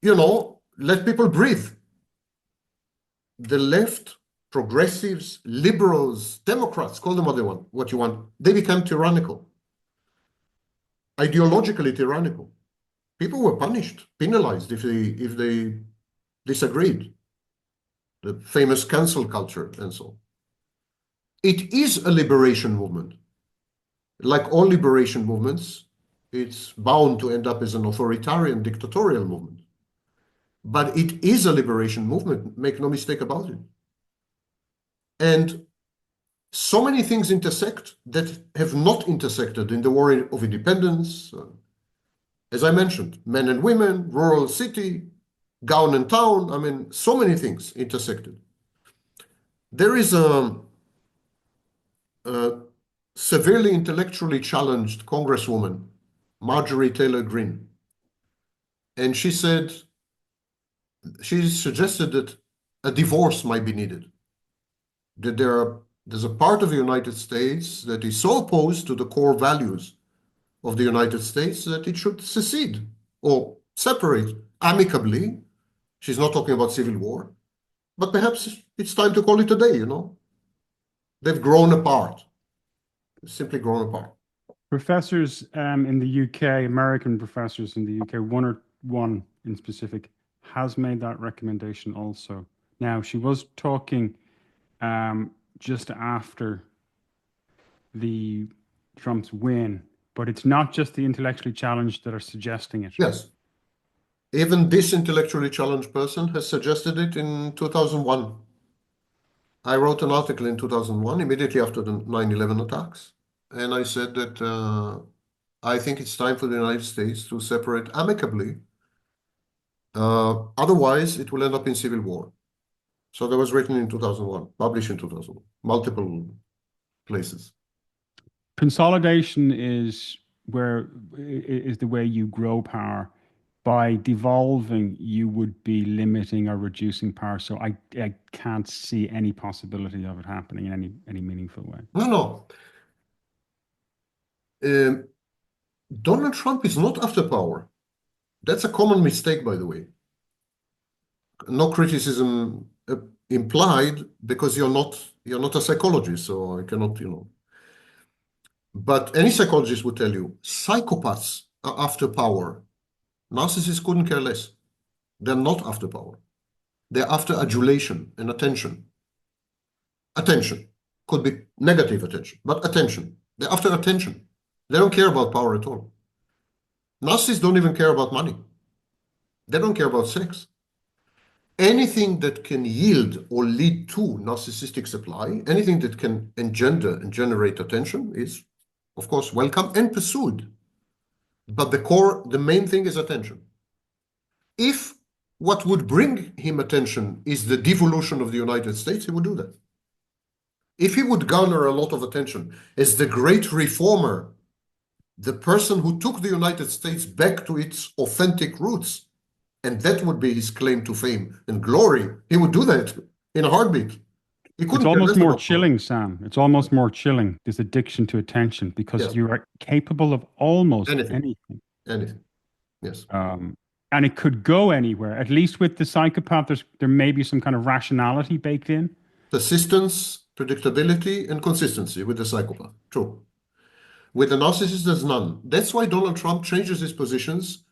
let people breathe. The left, progressives, liberals, Democrats, call them what you want, they become tyrannical, ideologically tyrannical. People were punished, penalized if they disagreed. The famous cancel culture and so on. It is a liberation movement. Like all liberation movements, it's bound to end up as an authoritarian, dictatorial movement. But it is a liberation movement, make no mistake about it. And So many things intersect that have not intersected in the War of Independence. As I mentioned, men and women, rural city, gown and town. I mean, so many things intersected. There is a severely intellectually challenged Congresswoman, Marjorie Taylor Greene, and she suggested that a divorce might be needed. That there's a part of the United States that is so opposed to the core values of the United States that it should secede or separate amicably. She's not talking about civil war, but perhaps it's time to call it a day, you know? They've grown apart, simply grown apart.
Professors in the UK, American professors in the UK, one in specific, has made that recommendation also. Now, she was talking just after the Trump's win, but it's not just the intellectually challenged that are suggesting it.
Yes. Even this intellectually challenged person has suggested it in 2001. I wrote an article in 2001, immediately after the 9/11 attacks, and I said that I think it's time for the United States to separate amicably. Otherwise, it will end up in civil war. So that was written in 2001, published in 2001, multiple places.
Consolidation is the way you grow power. By devolving, you would be limiting or reducing power. So I can't see any possibility of it happening in any meaningful way.
No. Donald Trump is not after power. That's a common mistake, by the way. No criticism implied, because you're not a psychologist, so I cannot, you know. But any psychologist would tell you, psychopaths are after power. Narcissists couldn't care less. They're not after power. They're after adulation and attention. Attention could be negative attention, but attention. They're after attention. They don't care about power at all. Narcissists don't even care about money. They don't care about sex. Anything that can yield or lead to narcissistic supply, anything that can engender and generate attention is, of course, welcome and pursued. But the main thing is attention. If what would bring him attention is the devolution of the United States, he would do that. If he would garner a lot of attention as the great reformer, the person who took the United States back to its authentic roots, and that would be his claim to fame and glory, he would do that in a heartbeat.
It's almost more chilling, Sam. It's almost more chilling, this addiction to attention, because you are capable of almost anything.
Anything. Yes.
And it could go anywhere. At least with the psychopath, there may be some kind of rationality baked in.
Persistence, predictability, and consistency with the psychopath. True. With the narcissist, there's none. That's why Donald Trump changes his positions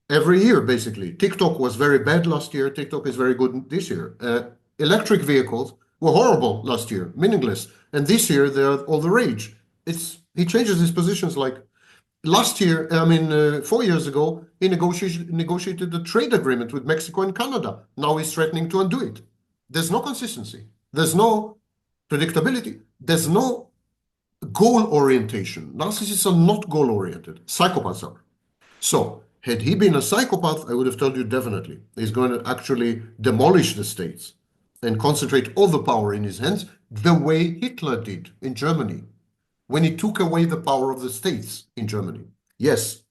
every year, basically. TikTok was very bad last year. TikTok is very good this year. Electric vehicles were horrible last year, meaningless. And this year, they're all the rage. He changes his positions like last year, 4 years ago, he negotiated a trade agreement with Mexico and Canada. Now he's threatening to undo it. There's no consistency. There's no predictability. There's no goal orientation. Narcissists are not goal oriented. Psychopaths are. So, had he been a psychopath, I would have told you definitely. He's going to actually demolish the states and concentrate all the power in his hands, the way Hitler did in Germany, when he took away the power of the states in Germany. Yes,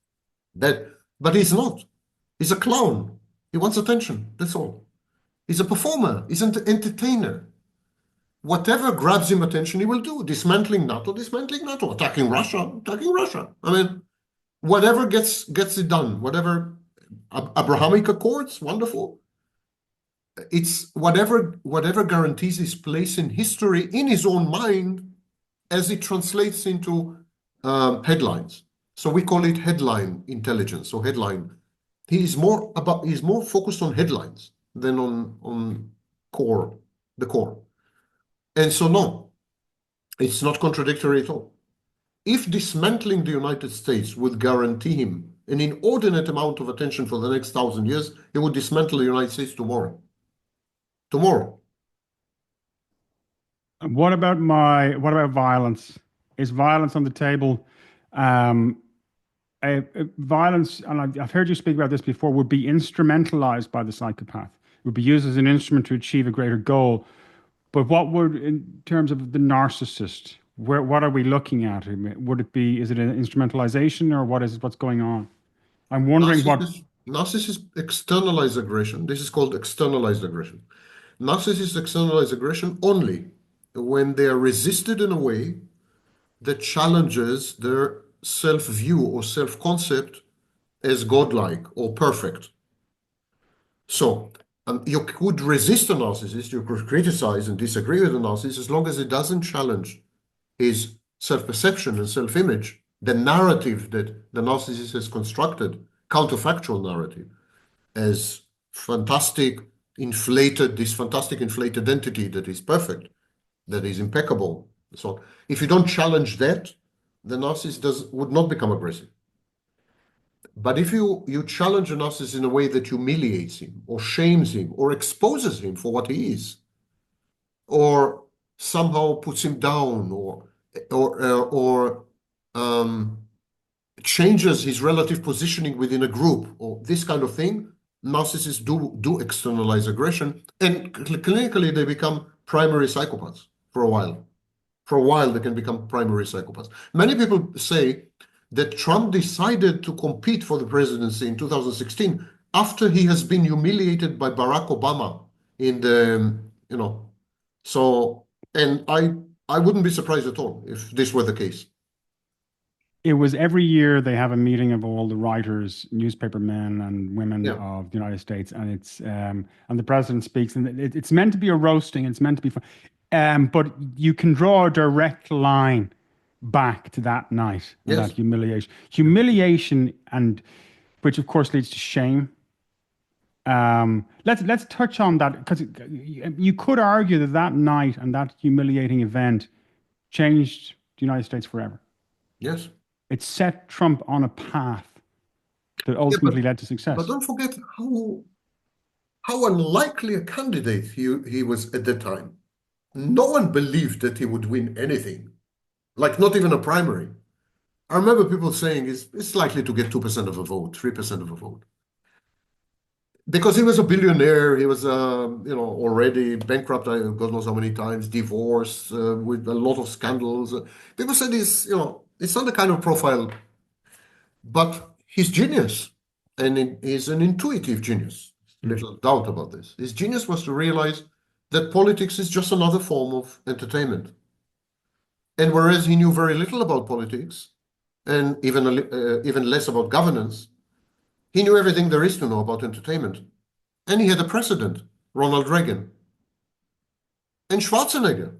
but he's not. He's a clown. He wants attention. That's all. He's a performer. He's an entertainer. Whatever grabs him attention, he will do. Dismantling NATO, attacking Russia. I mean, whatever gets it done, whatever Abrahamic Accords, wonderful. It's whatever guarantees his place in history in his own mind as it translates into headlines. So we call it headline intelligence. So headline. He's more focused on headlines than on the core. And so no, it's not contradictory at all. If dismantling the United States would guarantee him an inordinate amount of attention for the next 1,000 years, he would dismantle the United States tomorrow. Tomorrow.
What about violence? Is violence on the table? Um, Violence, and I've heard you speak about this before, would be instrumentalized by the psychopath. It would be used as an instrument to achieve a greater goal. But what would, in terms of the narcissist, what are we looking at? I mean, would it be, is it an instrumentalization or what's going on? I'm wondering what.
Narcissists externalize aggression. This is called externalized aggression. Narcissists externalize aggression only when they are resisted in a way that challenges their self-view or self-concept as godlike or perfect. So you could resist a narcissist, you could criticize and disagree with a narcissist as long as it doesn't challenge his self-perception and self-image, the narrative that the narcissist has constructed, counterfactual narrative, as fantastic, inflated, this fantastic inflated entity that is perfect, that is impeccable. So if you don't challenge that, the narcissist would not become aggressive. But if you challenge a narcissist in a way that humiliates him or shames him or exposes him for what he is, or somehow puts him down or changes his relative positioning within a group or this kind of thing, narcissists do externalize aggression, and clinically they become primary psychopaths for a while. For a while, they can become primary psychopaths. Many people say that Trump decided to compete for the presidency in 2016 after he has been humiliated by Barack Obama in the, so, and I wouldn't be surprised at all if this were the case.
It was every year they have a meeting of all the writers, newspaper men and women
Yeah.
of the United States, and and the president speaks, and it's meant to be a roasting. It's meant to be fun, but you can draw a direct line back to that night and that
Yes.
humiliation, and which of course leads to shame. Let's touch on that because you could argue that that night and that humiliating event changed the United States forever.
Yes.
It set Trump on a path that
Yeah,
ultimately led to
but
success.
don't forget how unlikely a candidate he was at the time. No one believed that he would win anything, like not even a primary. I remember people saying it's likely to get 2% of a vote, 3% of a vote. Because he was a billionaire, he was already bankrupt, God knows how many times, divorced, with a lot of scandals. People said it's not the kind of profile, but he's genius, and he's an intuitive genius. Little doubt about this. His genius was to realize that politics is just another form of entertainment. And whereas he knew very little about politics, and even less about governance, he knew everything there is to know about entertainment. And he had a precedent, Ronald Reagan and Schwarzenegger.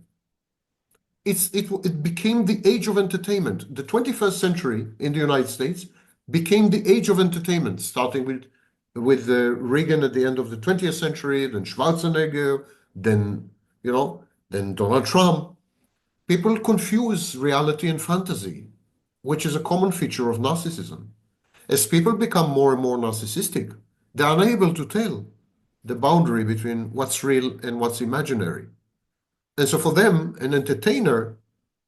It became the age of entertainment. The 21st century in the United States became the age of entertainment, starting with Reagan at the end of the 20th century, then Schwarzenegger, then Donald Trump. People confuse reality and fantasy, which is a common feature of narcissism. As people become more and more narcissistic, they're unable to tell the boundary between what's real and what's imaginary. And so for them, an entertainer,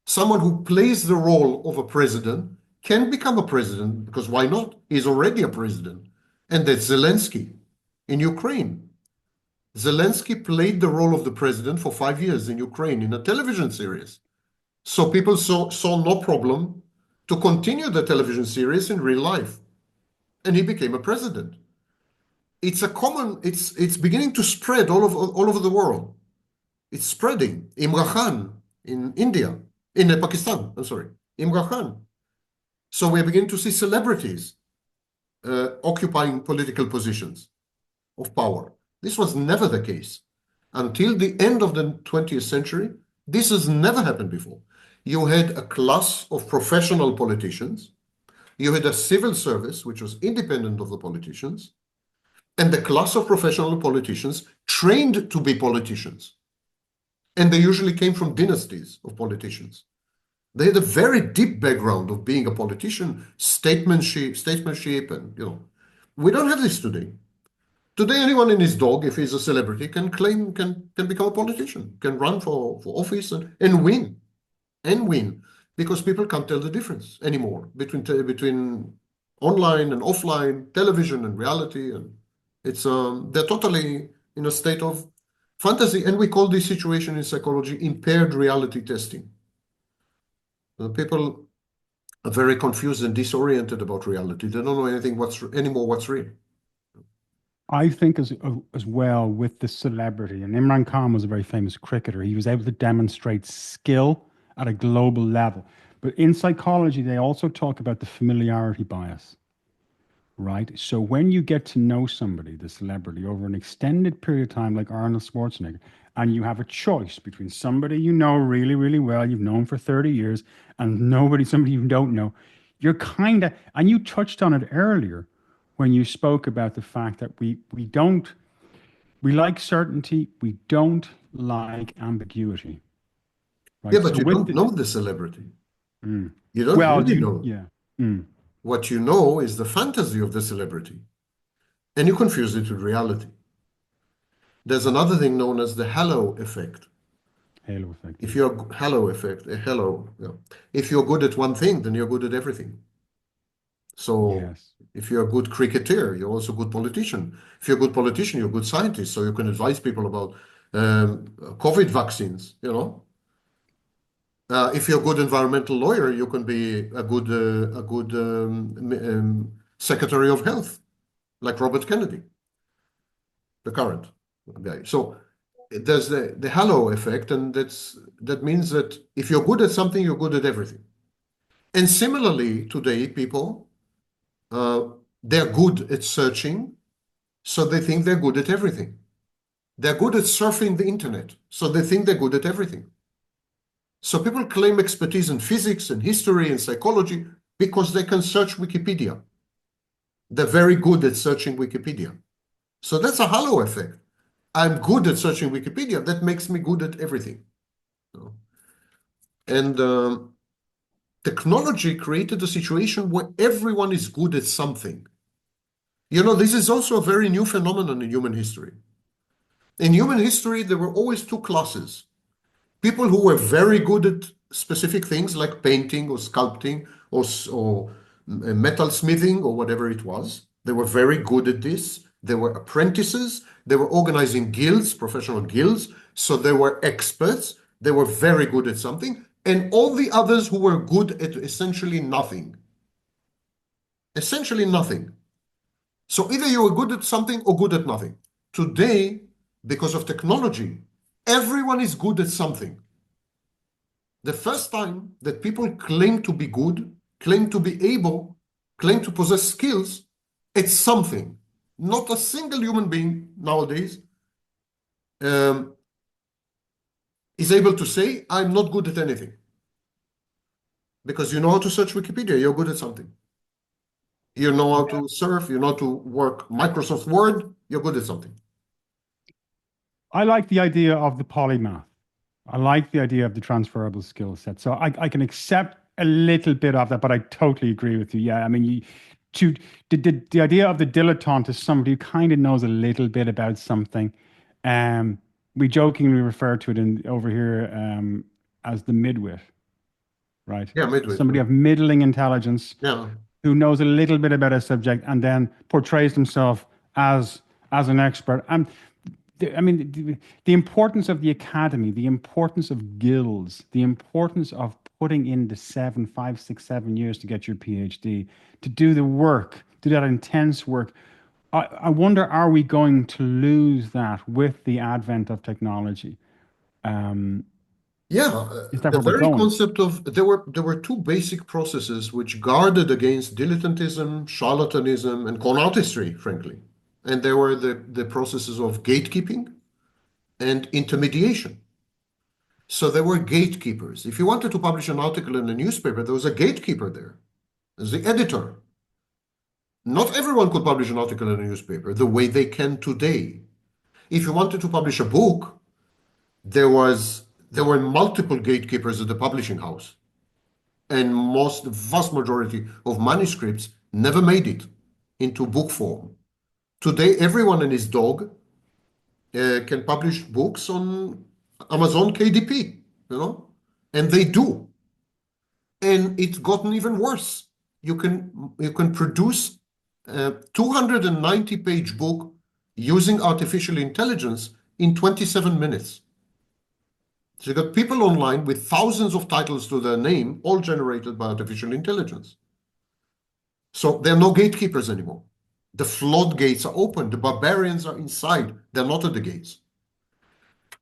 someone who plays the role of a president, can become a president because why not? He's already a president. And that's Zelensky in Ukraine. Zelensky played the role of the president for 5 years in Ukraine in a television series. So people saw no problem to continue the television series in real life. And he became a president. It's beginning to spread all over the world. It's spreading. Imran Khan in India, in Pakistan, I'm sorry, Imran Khan. So we're beginning to see celebrities occupying political positions of power. This was never the case. Until the end of the 20th century, this has never happened before. You had a class of professional politicians. You had a civil service, which was independent of the politicians, and the class of professional politicians trained to be politicians. And they usually came from dynasties of politicians. They had a very deep background of being a politician, statesmanship, and we don't have this today. Today, anyone and his dog, if he's a celebrity, can become a politician, can run for office and win, because people can't tell the difference anymore between online and offline, television and reality, and they're totally in a state of fantasy, and we call this situation in psychology impaired reality testing. People are very confused and disoriented about reality. They don't know anything anymore what's real.
I think as well with the celebrity, and Imran Khan was a very famous cricketer. He was able to demonstrate skill at a global level. But in psychology, they also talk about the familiarity bias, right? So when you get to know somebody, the celebrity, over an extended period of time, like Arnold Schwarzenegger, and you have a choice between somebody you know really, really well, you've known for 30 years, and somebody you don't know, you're kind of, and you touched on it earlier when you spoke about the fact that we like certainty, we don't like ambiguity,
Yeah,
right?
but
So
you
with
don't
the,
know the celebrity.
mm,
You don't
well,
really
you,
know.
yeah, mm,
What you know is the fantasy of the celebrity, and you confuse it with reality. There's another thing known as the halo effect.
halo effect,
If
yeah.
you're halo effect, a halo, yeah. If you're good at one thing, then you're good at everything. So
Yes,
if you're a good cricketer, you're also a good politician. If you're a good politician, you're a good scientist, so you can advise people about COVID vaccines, you know. If you're a good environmental lawyer, you can be a good Secretary of Health, like Robert Kennedy, the current guy. So there's the halo effect, and that means that if you're good at something, you're good at everything. And similarly, today people uh, they're good at searching, so they think they're good at everything. They're good at surfing the internet, so they think they're good at everything. So people claim expertise in physics and history and psychology because they can search Wikipedia. They're very good at searching Wikipedia. So that's a halo effect. I'm good at searching Wikipedia. That makes me good at everything. And technology created a situation where everyone is good at something. You know, this is also a very new phenomenon in human history. In human history, there were always two classes. People who were very good at specific things like painting or sculpting or metal smithing or whatever it was. They were very good at this. They were apprentices. They were organizing guilds, professional guilds. So they were experts. They were very good at something. And all the others who were good at essentially nothing. Essentially nothing. So either you were good at something or good at nothing. Today, because of technology, everyone is good at something. The first time that people claim to be good, claim to be able, claim to possess skills, it's something. Not a single human being nowadays um, is able to say, I'm not good at anything. Because you know how to search Wikipedia, you're good at something. You know how to surf, you know how to work Microsoft Word, you're good at something.
I like the idea of the polymath. I like the idea of the transferable skill set. So I can accept a little bit of that, but I totally agree with you. Yeah, I mean, to the idea of the dilettante is somebody who kind of knows a little bit about something. Um, we jokingly refer to it over here as the midwit, right?
Yeah, midway.
Somebody of middling intelligence
Yeah.
who knows a little bit about a subject and then portrays himself as an expert. And I mean, the importance of the academy, the importance of guilds, the importance of putting in the 5, 6, 7 years to get your PhD, to do the work, do that intense work. I wonder, are we going to lose that with the advent of technology? Um,
Yeah,
is that
the
where we're
very
going?
concept of there were two basic processes which guarded against dilettantism, charlatanism, and con artistry, frankly. And there were the processes of gatekeeping and intermediation. So there were gatekeepers. If you wanted to publish an article in a newspaper, there was a gatekeeper there. There's the editor. Not everyone could publish an article in a newspaper the way they can today. If you wanted to publish a book, there were multiple gatekeepers at the publishing house, and the vast majority of manuscripts never made it into book form. Today, everyone and his dog can publish books on Amazon KDP, and they do. And it's gotten even worse. You can produce a 290-page book using artificial intelligence in 27 minutes. So you got people online with thousands of titles to their name, all generated by artificial intelligence. So there are no gatekeepers anymore. The floodgates are open. The barbarians are inside. They're not at the gates.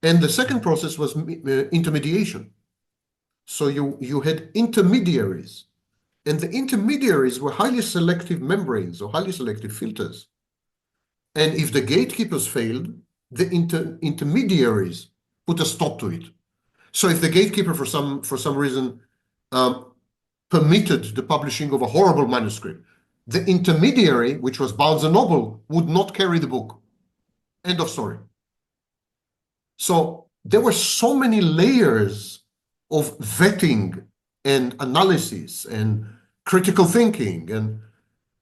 And the second process was intermediation. So you had intermediaries, and the intermediaries were highly selective membranes or highly selective filters. And if the gatekeepers failed, the intermediaries put a stop to it. So if the gatekeeper for some reason permitted the publishing of a horrible manuscript, the intermediary, which was Barnes and Noble, would not carry the book. End of story. So there were so many layers of vetting and analysis and critical thinking, and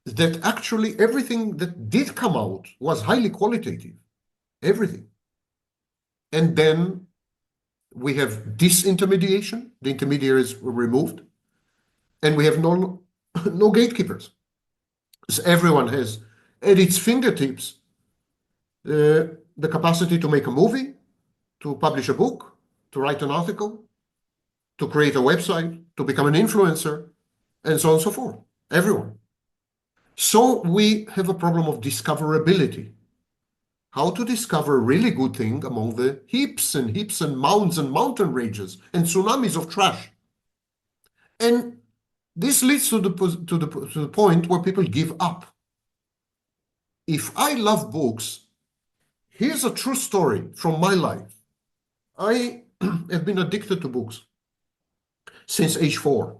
that actually everything that did come out was highly qualitative. Everything. And then we have disintermediation. The intermediaries were removed. And we have no gatekeepers. So everyone has at its fingertips the capacity to make a movie, to publish a book, to write an article, to create a website, to become an influencer, and so on and so forth. Everyone. So we have a problem of discoverability. How to discover a really good thing among the heaps and mounds and mountain ranges and tsunamis of trash. And this leads to the point where people give up. If I love books, here's a true story from my life. I have been addicted to books since age 4.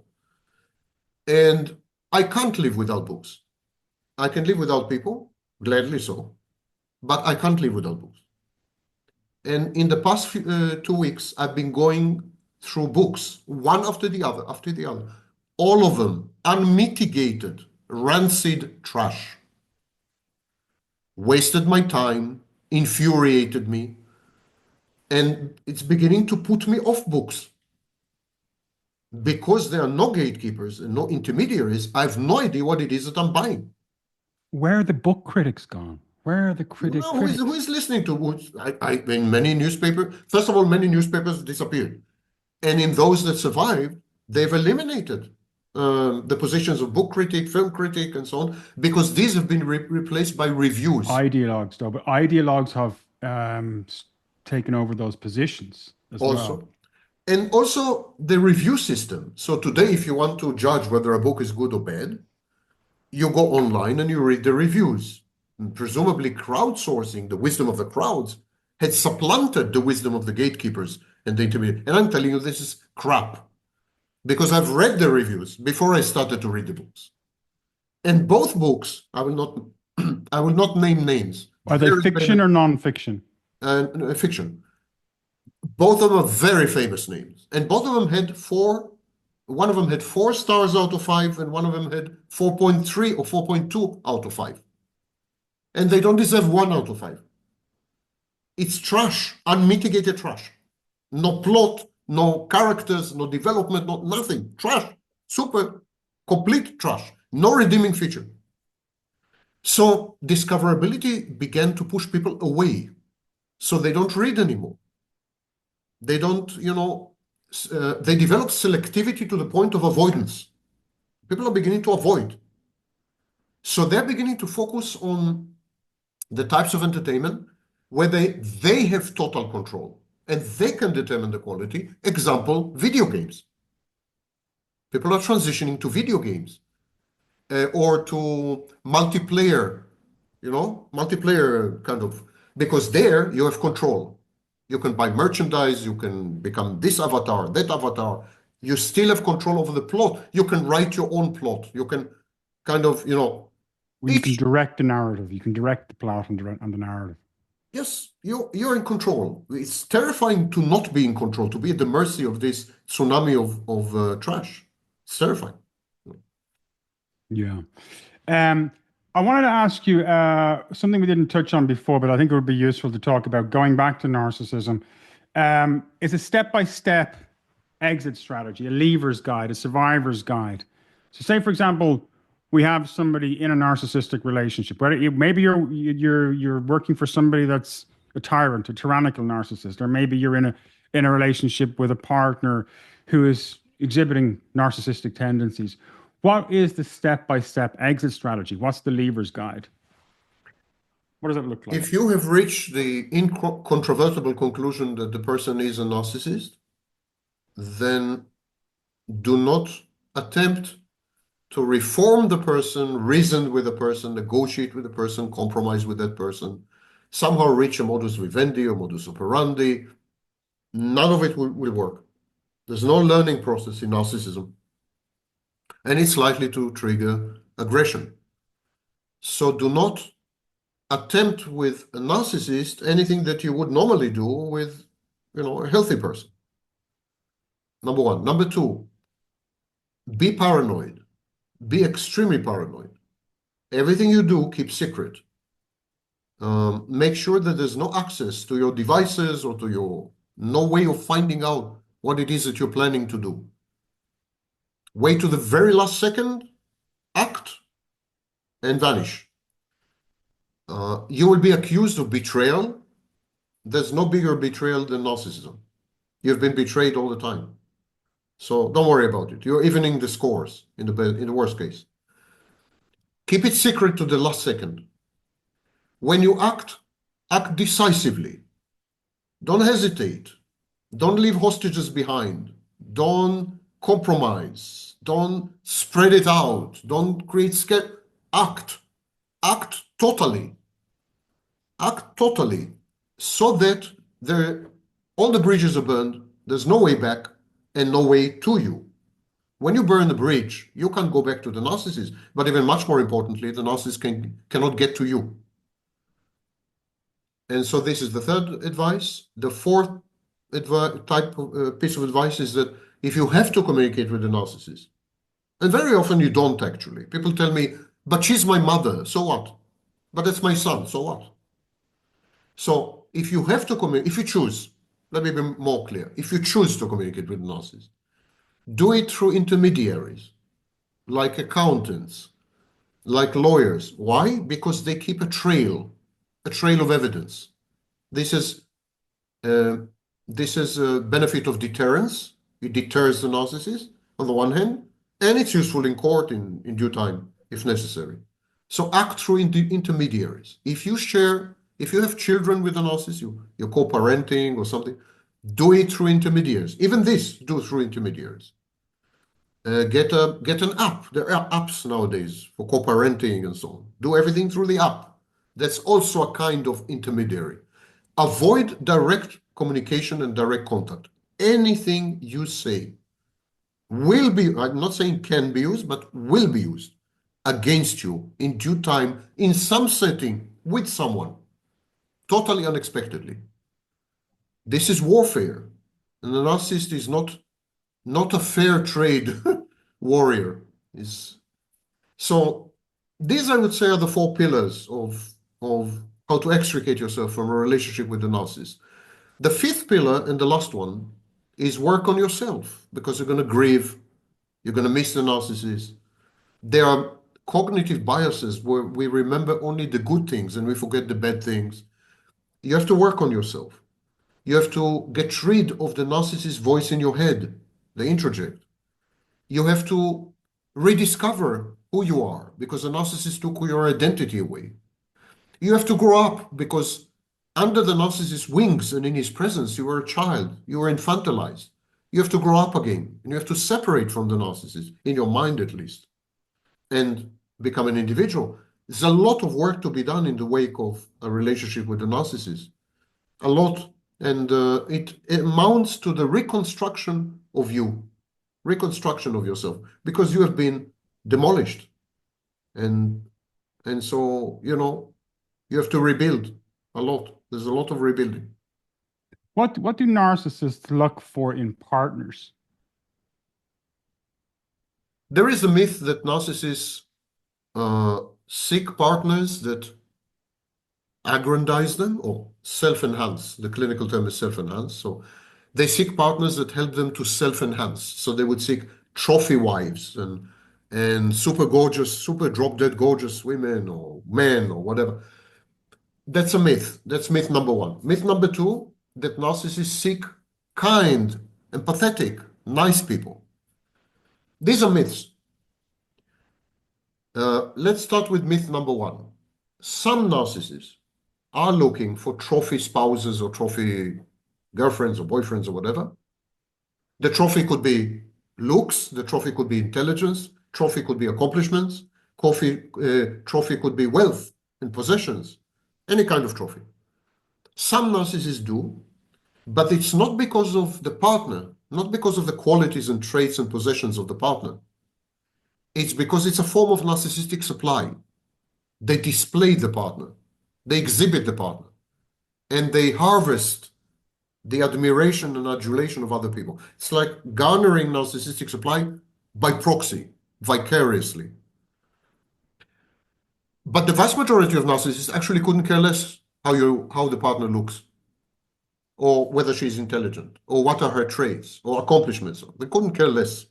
And I can't live without books. I can live without people, gladly so, but I can't live without books. And in the past 2 weeks, I've been going through books, one after the other, all of them unmitigated, rancid trash. Wasted my time, infuriated me, and it's beginning to put me off books. Because there are no gatekeepers and no intermediaries, I have no idea what it is that I'm buying.
Where are the book critics gone? Where are the critics?
Who is listening to? In many newspapers, first of all, many newspapers disappeared. And in those that survived, they've eliminated the positions of book critic, film critic, and so on, because these have been replaced by reviews.
Ideologues, though, but ideologues have taken over those positions as well.
And also the review system. So today, if you want to judge whether a book is good or bad, you go online and you read the reviews. And presumably crowdsourcing, the wisdom of the crowds, had supplanted the wisdom of the gatekeepers and the intermediate. And I'm telling you, this is crap. Because I've read the reviews before I started to read the books. And both books, I will not name names.
Are they fiction or non-fiction?
Fiction. Both of them are very famous names. And both of them had one of them had 4 stars out of 5, and one of them had 4.3 or 4.2 out of 5. And they don't deserve 1 out of 5. It's trash, unmitigated trash. No plot, no characters, no development, nothing. Trash. Super, complete trash. No redeeming feature. So discoverability began to push people away. So they don't read anymore. They don't, they develop selectivity to the point of avoidance. People are beginning to avoid. So they're beginning to focus on the types of entertainment where they have total control and they can determine the quality. Example, video games. People are transitioning to video games or to multiplayer, multiplayer kind of, because there you have control. You can buy merchandise, you can become this avatar, that avatar. You still have control over the plot. You can write your own plot. You can kind of,
You can direct the narrative. You can direct the plot and the narrative.
Yes, you're in control. It's terrifying to not be in control, to be at the mercy of this tsunami of trash. It's terrifying.
Yeah. I wanted to ask you something we didn't touch on before, but I think it would be useful to talk about going back to narcissism. Is a step-by-step exit strategy, a leaver's guide, a survivor's guide. So, say for example, we have somebody in a narcissistic relationship. Maybe you're working for somebody that's a tyrant, a tyrannical narcissist, or maybe you're in a relationship with a partner who is exhibiting narcissistic tendencies. What is the step-by-step exit strategy? What's the leaver's guide? What does that look like?
If you have reached the incontrovertible conclusion that the person is a narcissist, then do not attempt to reform the person, reason with the person, negotiate with the person, compromise with that person, somehow reach a modus vivendi or modus operandi. None of it will work. There's no learning process in narcissism, and it's likely to trigger aggression. So do not attempt with a narcissist anything that you would normally do with, a healthy person. Number one. Number two, be paranoid. Be extremely paranoid. Everything you do, keep secret. Make sure that there's no access to your devices or no way of finding out what it is that you're planning to do. Wait to the very last second, act, and vanish. You will be accused of betrayal. There's no bigger betrayal than narcissism. You've been betrayed all the time. So don't worry about it. You're evening the scores in the worst case. Keep it secret to the last second. When you act decisively. Don't hesitate. Don't leave hostages behind. Don't compromise. Don't spread it out. Don't create scare. Act. Act totally. Act totally so that all the bridges are burned. There's no way back and no way to you. When you burn the bridge, you can't go back to the narcissist. But even much more importantly, the narcissist cannot get to you. And so this is the third advice. The fourth piece of advice is that if you have to communicate with the narcissist, and very often you don't actually. People tell me, but she's my mother, so what? But that's my son, so what? So if you have to communicate, if you choose, let me be more clear. If you choose to communicate with the narcissist, do it through intermediaries, like accountants, like lawyers. Why? Because they keep a trail of evidence. This is a benefit of deterrence. It deters the narcissist on the one hand, and it's useful in court in due time if necessary. So act through intermediaries. If you have children with a narcissist, you're co-parenting or something, do it through intermediaries. Even this, do through intermediaries. Get an app. There are apps nowadays for co-parenting and so on. Do everything through the app. That's also a kind of intermediary. Avoid direct communication and direct contact. Anything you say will be, I'm not saying can be used, but will be used against you in due time, in some setting, with someone, totally unexpectedly. This is warfare. And the narcissist is not a fair trade warrior. So these, I would say, are the four pillars of how to extricate yourself from a relationship with the narcissist. The fifth pillar, and the last one, is work on yourself, because you're going to grieve, you're going to miss the narcissist. There are cognitive biases where we remember only the good things and we forget the bad things. You have to work on yourself. You have to get rid of the narcissist voice in your head, the introject. You have to rediscover who you are, because the narcissist took your identity away. You have to grow up, because under the narcissist's wings and in his presence, you were a child. You were infantilized. You have to grow up again, and you have to separate from the narcissist, in your mind at least, and become an individual. There's a lot of work to be done in the wake of a relationship with the narcissist. A lot. And it amounts to the reconstruction of you, reconstruction of yourself, because you have been demolished. And so, you have to rebuild a lot. There's a lot of rebuilding.
What do narcissists look for in partners?
There is a myth that narcissists seek partners that aggrandize them or self-enhance. The clinical term is self-enhance. So they seek partners that help them to self-enhance. So they would seek trophy wives and super gorgeous, super drop-dead gorgeous women or men or whatever. That's a myth. That's myth number one. Myth number two, that narcissists seek kind, empathetic, nice people. These are myths. Let's start with myth number one. Some narcissists are looking for trophy spouses or trophy girlfriends or boyfriends or whatever. The trophy could be looks, the trophy could be intelligence, trophy could be accomplishments, trophy could be wealth and possessions, any kind of trophy. Some narcissists do, but it's not because of the partner, not because of the qualities and traits and possessions of the partner. It's because it's a form of narcissistic supply. They display the partner, they exhibit the partner, and they harvest the admiration and adulation of other people. It's like garnering narcissistic supply by proxy, vicariously. But the vast majority of narcissists actually couldn't care less how the partner looks, or whether she's intelligent, or what are her traits or accomplishments. They couldn't care less.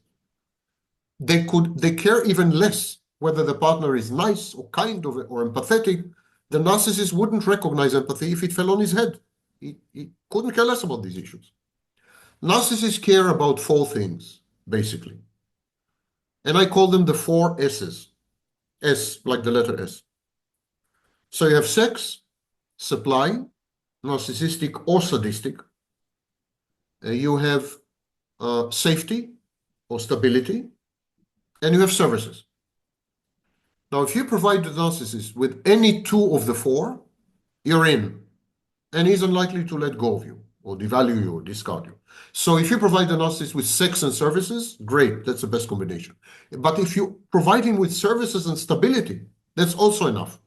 They care even less whether the partner is nice or kind or empathetic. The narcissist wouldn't recognize empathy if it fell on his head. He couldn't care less about these issues. Narcissists care about four things, basically. And I call them the four S's. S, like the letter S. So you have sex, supply, narcissistic or sadistic. You have safety or stability, and you have services. Now, if you provide the narcissist with any two of the four, you're in, and he's unlikely to let go of you or devalue you or discard you. So if you provide the narcissist with sex and services, great, that's the best combination. But if you provide him with services and stability, that's also enough.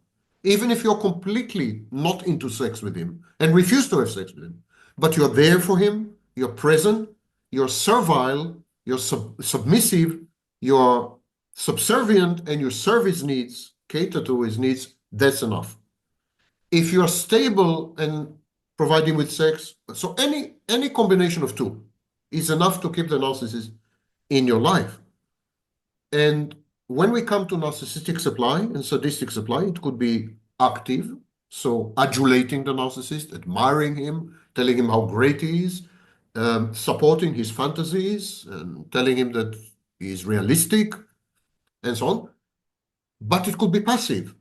Even if you're completely not into sex with him and refuse to have sex with him, but you're there for him, you're present, you're servile, you're submissive, you're subservient, and you serve his needs, cater to his needs, that's enough. If you're stable and provide him with sex, so any combination of two is enough to keep the narcissist in your life. And when we come to narcissistic supply and sadistic supply, it could be active, so adulating the narcissist, admiring him, telling him how great he is, supporting his fantasies, and telling him that he is realistic, and so on. But it could be passive.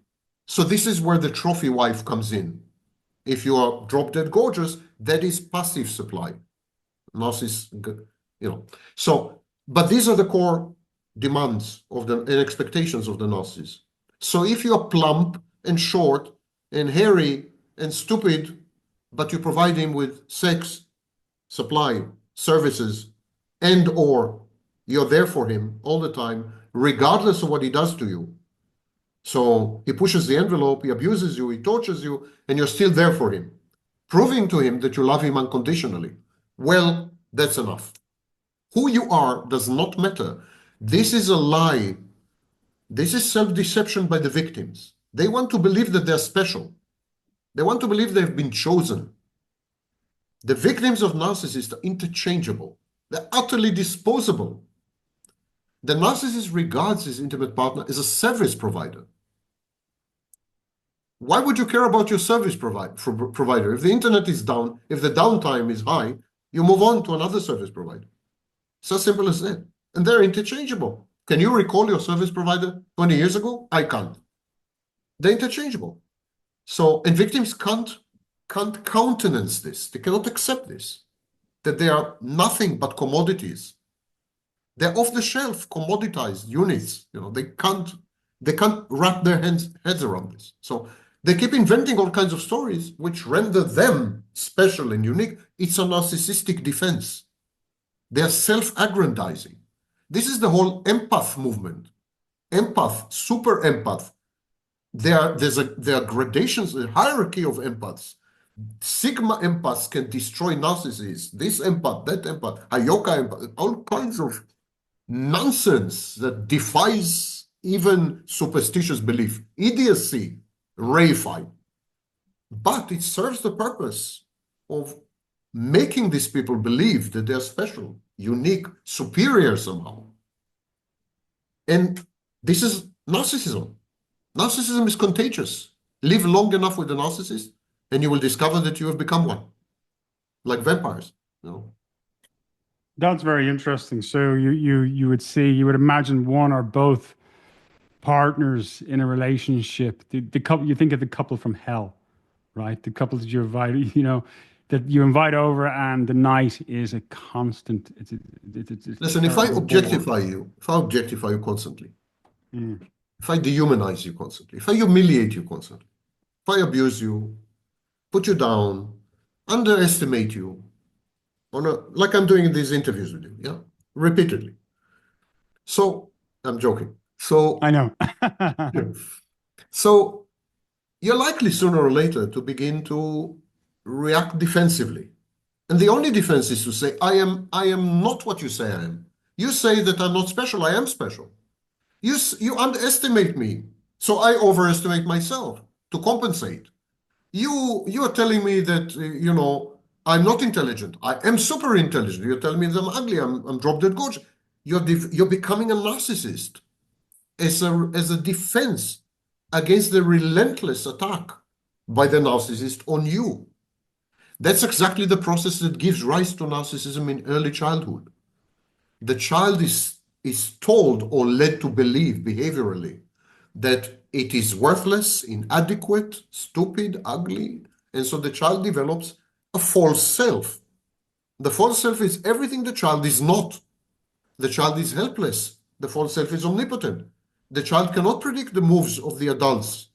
So this is where the trophy wife comes in. If you are drop dead gorgeous, that is passive supply. Narcissist, So, but these are the core demands of and expectations of the narcissist. So if you are plump and short and hairy and stupid, but you provide him with sex, supply, services, and or you're there for him all the time, regardless of what he does to you. So he pushes the envelope, he abuses you, he tortures you, and you're still there for him, proving to him that you love him unconditionally. Well, that's enough. Who you are does not matter. This is a lie. This is self-deception by the victims. They want to believe that they're special. They want to believe they've been chosen. The victims of narcissists are interchangeable. They're utterly disposable. The narcissist regards his intimate partner as a service provider. Why would you care about your service provider? If the internet is down, if the downtime is high, you move on to another service provider. It's as simple as that. And they're interchangeable. Can you recall your service provider 20 years ago? I can't. They're interchangeable. So, and victims can't countenance this. They cannot accept this, that they are nothing but commodities. They're off-the-shelf, commoditized units. They can't wrap their heads around this. So they keep inventing all kinds of stories which render them special and unique. It's a narcissistic defense. They're self-aggrandizing. This is the whole empath movement. Empath, super empath. There are gradations, a hierarchy of empaths. Sigma empaths can destroy narcissists. This empath, that empath, Hayoka empath, all kinds of nonsense that defies even superstitious belief, idiocy, reified. But it serves the purpose of making these people believe that they're special, unique, superior somehow. And this is narcissism. Narcissism is contagious. Live long enough with a narcissist, and you will discover that you have become one, like vampires, you know.
That's very interesting. So you would see, you would imagine one or both partners in a relationship. The couple, you think of the couple from hell, right? The couple that you invite, that you invite over, and the night is a constant. It's a
Listen, if I
terrible bore.
objectify you, constantly,
Mm.
if I dehumanize you constantly, if I humiliate you constantly, if I abuse you, put you down, underestimate you, like I'm doing in these interviews with you, yeah, repeatedly. So I'm joking.
I know.
So you're likely sooner or later to begin to react defensively. And the only defense is to say, I am not what you say I am. You say that I'm not special, I am special. You underestimate me, so I overestimate myself to compensate. You are telling me that, I'm not intelligent. I am super intelligent. You're telling me that I'm ugly, I'm drop dead gorgeous. You're becoming a narcissist as a defense against the relentless attack by the narcissist on you. That's exactly the process that gives rise to narcissism in early childhood. The child is told or led to believe behaviorally that it is worthless, inadequate, stupid, ugly, and so the child develops a false self. The false self is everything the child is not. The child is helpless. The false self is omnipotent. The child cannot predict the moves of the adults.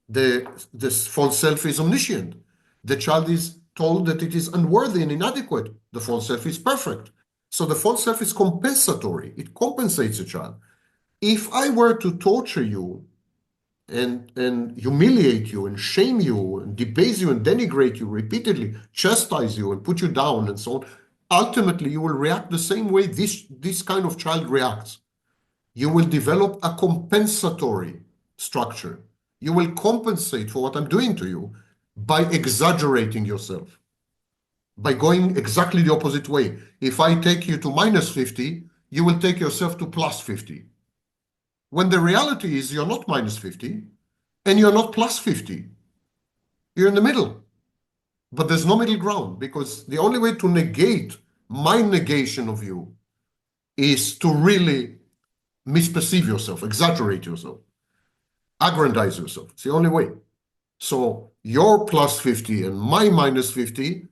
This false self is omniscient. The child is told that it is unworthy and inadequate. The false self is perfect. So the false self is compensatory. It compensates a child. If I were to torture you and humiliate you and shame you and debase you and denigrate you repeatedly, chastise you and put you down and so on, ultimately you will react the same way this kind of child reacts. You will develop a compensatory structure. You will compensate for what I'm doing to you by exaggerating yourself, by going exactly the opposite way. If I take you to -50, you will take yourself to +50. When the reality is you're not -50 and you're not +50. You're in the middle. But there's no middle ground, because the only way to negate my negation of you is to really misperceive yourself, exaggerate yourself, aggrandize yourself. It's the only way. So your +50 and my -50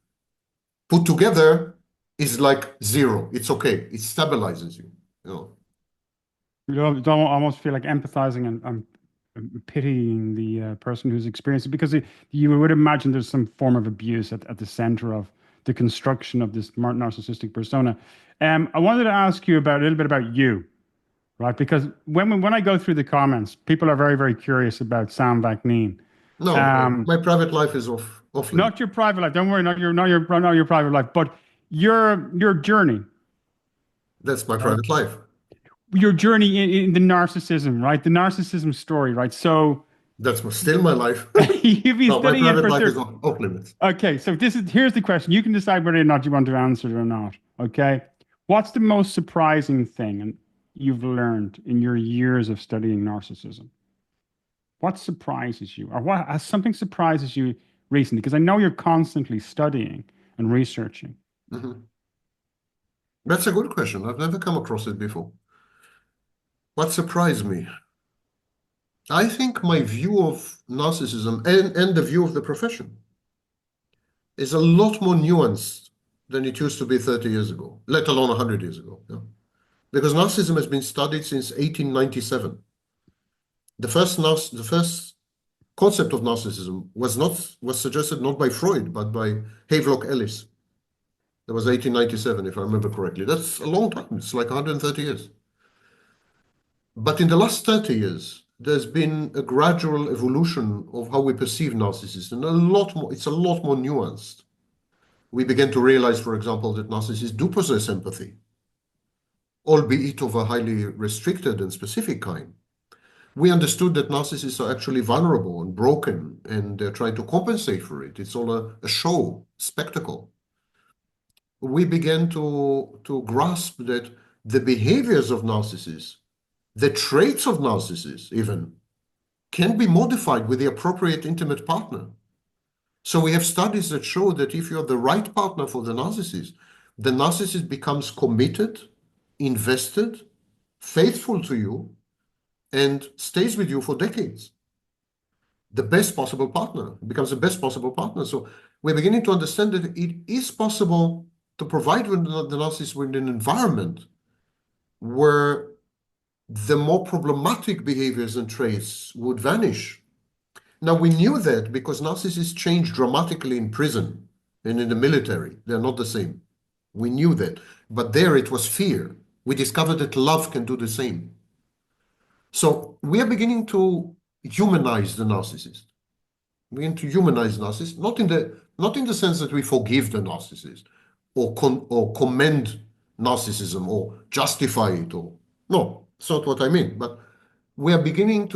put together is like zero. It's okay. It stabilizes you.
You don't almost feel like empathizing and pitying the person who's experienced it, because you would imagine there's some form of abuse at the center of the construction of this narcissistic persona. I wanted to ask you a little bit about you, right? Because when I go through the comments, people are very, very curious about Sam Vaknin.
No, my private life is off limits.
Not your private life. Don't worry, not your private life, but your journey.
That's my private life.
Your journey in the narcissism, right? The narcissism story, right? So
that's still my life.
you've been studying
my private life is off limits.
Okay, so here's the question. You can decide whether or not you want to answer it or not. Okay, what's the most surprising thing you've learned in your years of studying narcissism? What surprises you, or what has something surprises you recently? Because I know you're constantly studying and researching.
Mm-hmm. That's a good question. I've never come across it before. What surprised me? I think my view of narcissism and the view of the profession is a lot more nuanced than it used to be 30 years ago, let alone 100 years ago. Yeah? Because narcissism has been studied since 1897. The first concept of narcissism was suggested not by Freud, but by Havelock Ellis. That was 1897, if I remember correctly. That's a long time. It's like 130 years. But in the last 30 years, there's been a gradual evolution of how we perceive narcissists, and it's a lot more nuanced. We began to realize, for example, that narcissists do possess empathy, albeit of a highly restricted and specific kind. We understood that narcissists are actually vulnerable and broken, and they're trying to compensate for it. It's all a show, spectacle. We began to grasp that the behaviors of narcissists, the traits of narcissists even, can be modified with the appropriate intimate partner. So we have studies that show that if you're the right partner for the narcissist becomes committed, invested, faithful to you, and stays with you for decades. The best possible partner, becomes the best possible partner. So we're beginning to understand that it is possible to provide the narcissist with an environment where the more problematic behaviors and traits would vanish. Now, we knew that because narcissists change dramatically in prison and in the military. They're not the same. We knew that. But there it was fear. We discovered that love can do the same. So we are beginning to humanize the narcissist. We begin to humanize narcissists, not in the sense that we forgive the narcissist or commend narcissism or justify it. No, it's not what I mean. But we are getting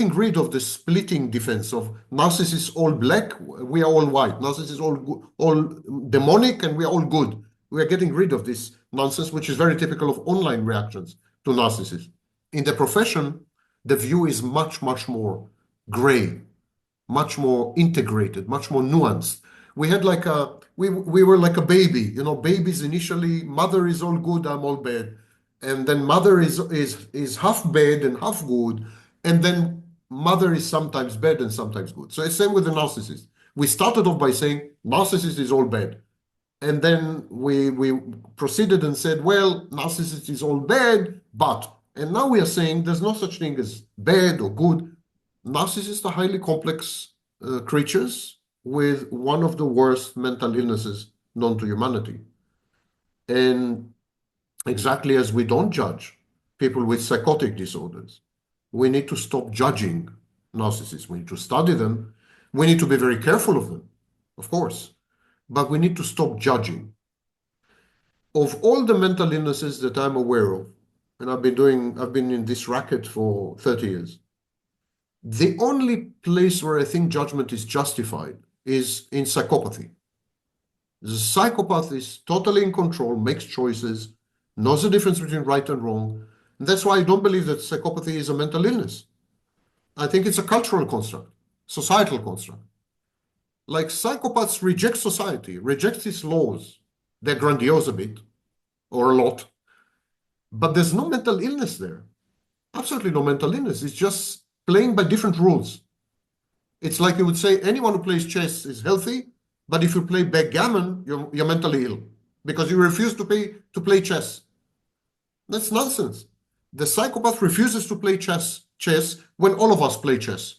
rid of the splitting defense of narcissists all black, we are all white, narcissists all demonic, and we are all good. We are getting rid of this nonsense, which is very typical of online reactions to narcissists. In the profession, the view is much, much more gray, much more integrated, much more nuanced. We were like a baby. You know, babies initially, mother is all good, I'm all bad. And then mother is half bad and half good. And then mother is sometimes bad and sometimes good. So it's same with the narcissist. We started off by saying narcissist is all bad. And then we proceeded and said, well, narcissist is all bad, but, and now we are saying there's no such thing as bad or good. Narcissists are highly complex creatures with one of the worst mental illnesses known to humanity. And exactly as we don't judge people with psychotic disorders, we need to stop judging narcissists. We need to study them. We need to be very careful of them, of course, but we need to stop judging. Of all the mental illnesses that I'm aware of, and I've been in this racket for 30 years, the only place where I think judgment is justified is in psychopathy. The psychopath is totally in control, makes choices, knows the difference between right and wrong. And that's why I don't believe that psychopathy is a mental illness. I think it's a cultural construct, societal construct. Like psychopaths reject society, reject its laws. They're grandiose a bit, or a lot. But there's no mental illness there. Absolutely no mental illness. It's just playing by different rules. It's like you would say anyone who plays chess is healthy, but if you play backgammon, you're mentally ill because you refuse to play chess. That's nonsense. The psychopath refuses to play chess when all of us play chess.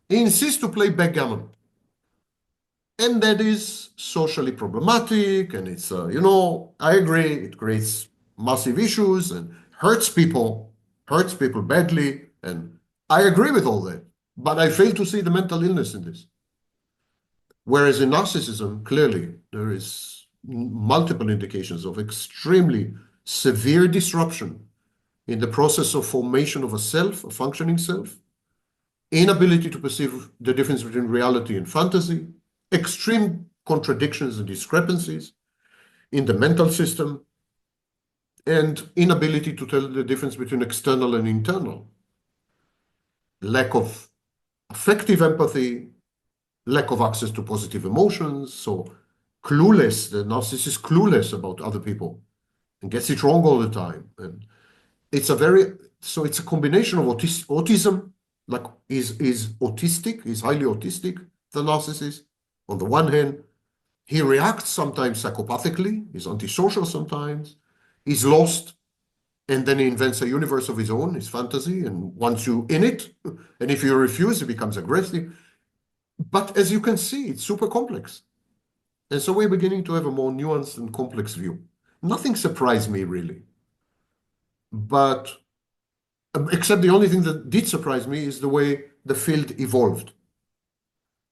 He insists to play backgammon. And that is socially problematic, and it's, I agree, it creates massive issues and hurts people badly, and I agree with all that, but I fail to see the mental illness in this. Whereas in narcissism, clearly, there is multiple indications of extremely severe disruption in the process of formation of a self, a functioning self, inability to perceive the difference between reality and fantasy, extreme contradictions and discrepancies in the mental system, and inability to tell the difference between external and internal. Lack of affective empathy, lack of access to positive emotions, so clueless, the narcissist is clueless about other people and gets it wrong all the time. And it's a combination of autism, like is autistic, is highly autistic, the narcissist. On the one hand, he reacts sometimes psychopathically, he's antisocial sometimes, he's lost, and then he invents a universe of his own, his fantasy, and wants you in it. And if you refuse, he becomes aggressive. But as you can see, it's super complex. And so we're beginning to have a more nuanced and complex view. Nothing surprised me, really. But except the only thing that did surprise me is the way the field evolved.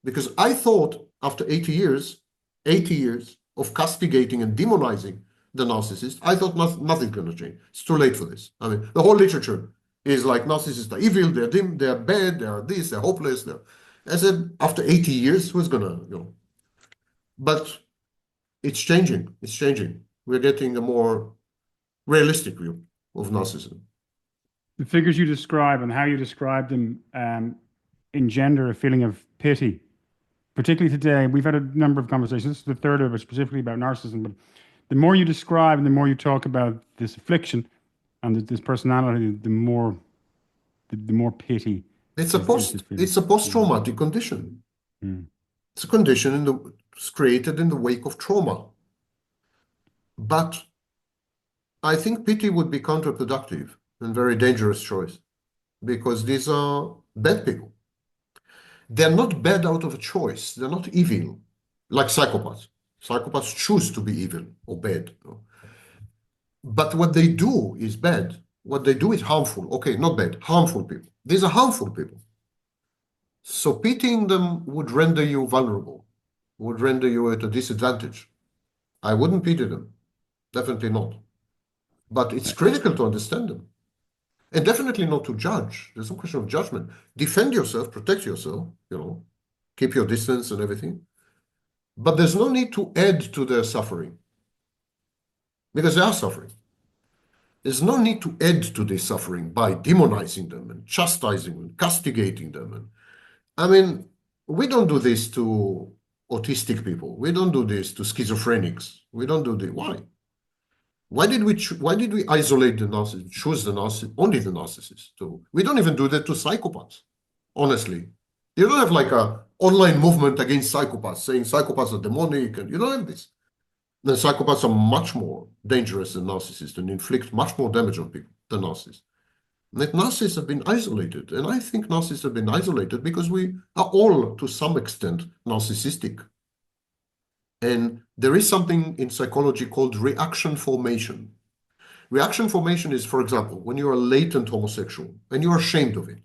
Because I thought after 80 years of castigating and demonizing the narcissist, I thought nothing's going to change. It's too late for this. I mean, the whole literature It's like narcissists are evil, they're dim, they're bad, they're this, they're hopeless. I said, after 80 years, who's gonna, But it's changing. It's changing. We're getting a more realistic view of narcissism.
The figures you describe and how you describe them engender a feeling of pity. Particularly today, we've had a number of conversations. This is the third of it, specifically about narcissism. But the more you describe and the more you talk about this affliction and this personality, the more pity
It's
is feeling.
a post-traumatic condition.
Mm.
It's a condition it's created in the wake of trauma. But I think pity would be counterproductive and very dangerous choice because these are bad people. They're not bad out of a choice. They're not evil, like psychopaths. Psychopaths choose to be evil or bad. But what they do is bad. What they do is harmful. Okay, not bad, harmful people. These are harmful people. So pitying them would render you vulnerable, would render you at a disadvantage. I wouldn't pity them. Definitely not. But it's critical to understand them. And definitely not to judge. There's no question of judgment. Defend yourself, protect yourself, keep your distance and everything. But there's no need to add to their suffering because they are suffering. There's no need to add to their suffering by demonizing them and chastising them, castigating them. And I mean, we don't do this to autistic people. We don't do this to schizophrenics. We don't do this. Why? Why did we isolate the narcissist, choose the narcissist, only the narcissist? We don't even do that to psychopaths, honestly. You don't have like a online movement against psychopaths saying psychopaths are demonic, and you don't have this. The psychopaths are much more dangerous than narcissists and inflict much more damage on people than narcissists. That narcissists have been isolated, and I think narcissists have been isolated because we are all, to some extent, narcissistic. And there is something in psychology called reaction formation. Reaction formation is, for example, when you're a latent homosexual and you're ashamed of it.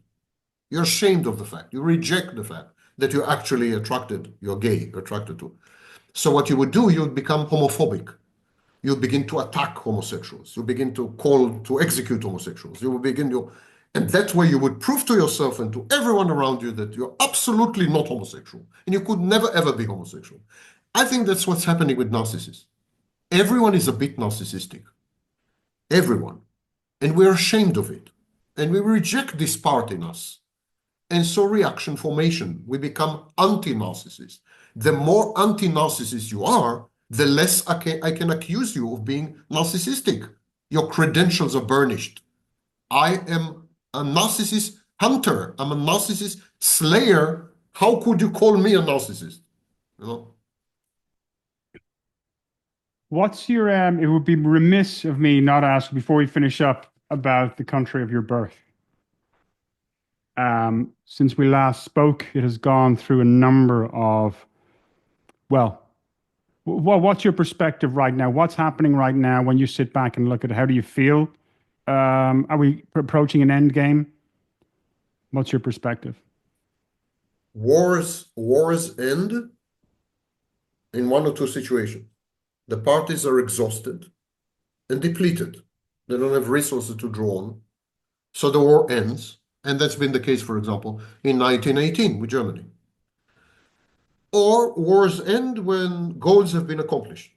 You're ashamed of the fact. You reject the fact that you're actually attracted, you're gay, attracted to. So what you would do, you would become homophobic. You begin to attack homosexuals. You begin to execute homosexuals. You will begin to, and that's where you would prove to yourself and to everyone around you that you're absolutely not homosexual and you could never ever be homosexual. I think that's what's happening with narcissists. Everyone is a bit narcissistic. Everyone. And we're ashamed of it. And we reject this part in us. And so reaction formation, we become anti-narcissist. The more anti-narcissist you are, the less I can accuse you of being narcissistic. Your credentials are burnished. I am a narcissist hunter. I'm a narcissist slayer. How could you call me a narcissist?
What's your, it would be remiss of me not asking before we finish up about the country of your birth. Since we last spoke, it has gone through a number of, what's your perspective right now? What's happening right now when you sit back and look at it? How do you feel? Are we approaching an end game? What's your perspective?
Wars end in one or two situations. The parties are exhausted and depleted. They don't have resources to draw on. So the war ends. And that's been the case, for example, in 1918 with Germany. Or wars end when goals have been accomplished.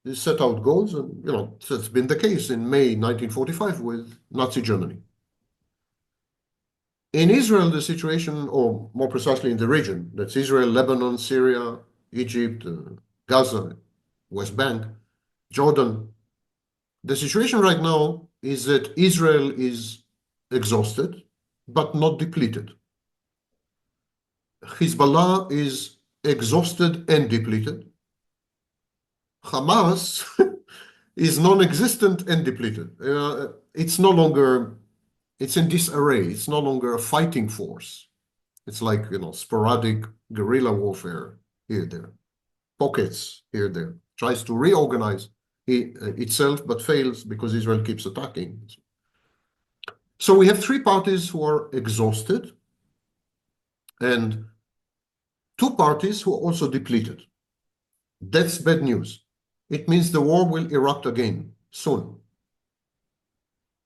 They set out goals, and that's been the case in May 1945 with Nazi Germany. In Israel, the situation, or more precisely in the region, that's Israel, Lebanon, Syria, Egypt, Gaza, West Bank, Jordan, the situation right now is that Israel is exhausted, but not depleted. Hezbollah is exhausted and depleted. Hamas is non-existent and depleted. It's no longer, it's in disarray. It's no longer a fighting force. It's like, sporadic guerrilla warfare here, there, pockets here, there. Tries to reorganize itself, but fails because Israel keeps attacking. So we have three parties who are exhausted and two parties who are also depleted. That's bad news. It means the war will erupt again soon.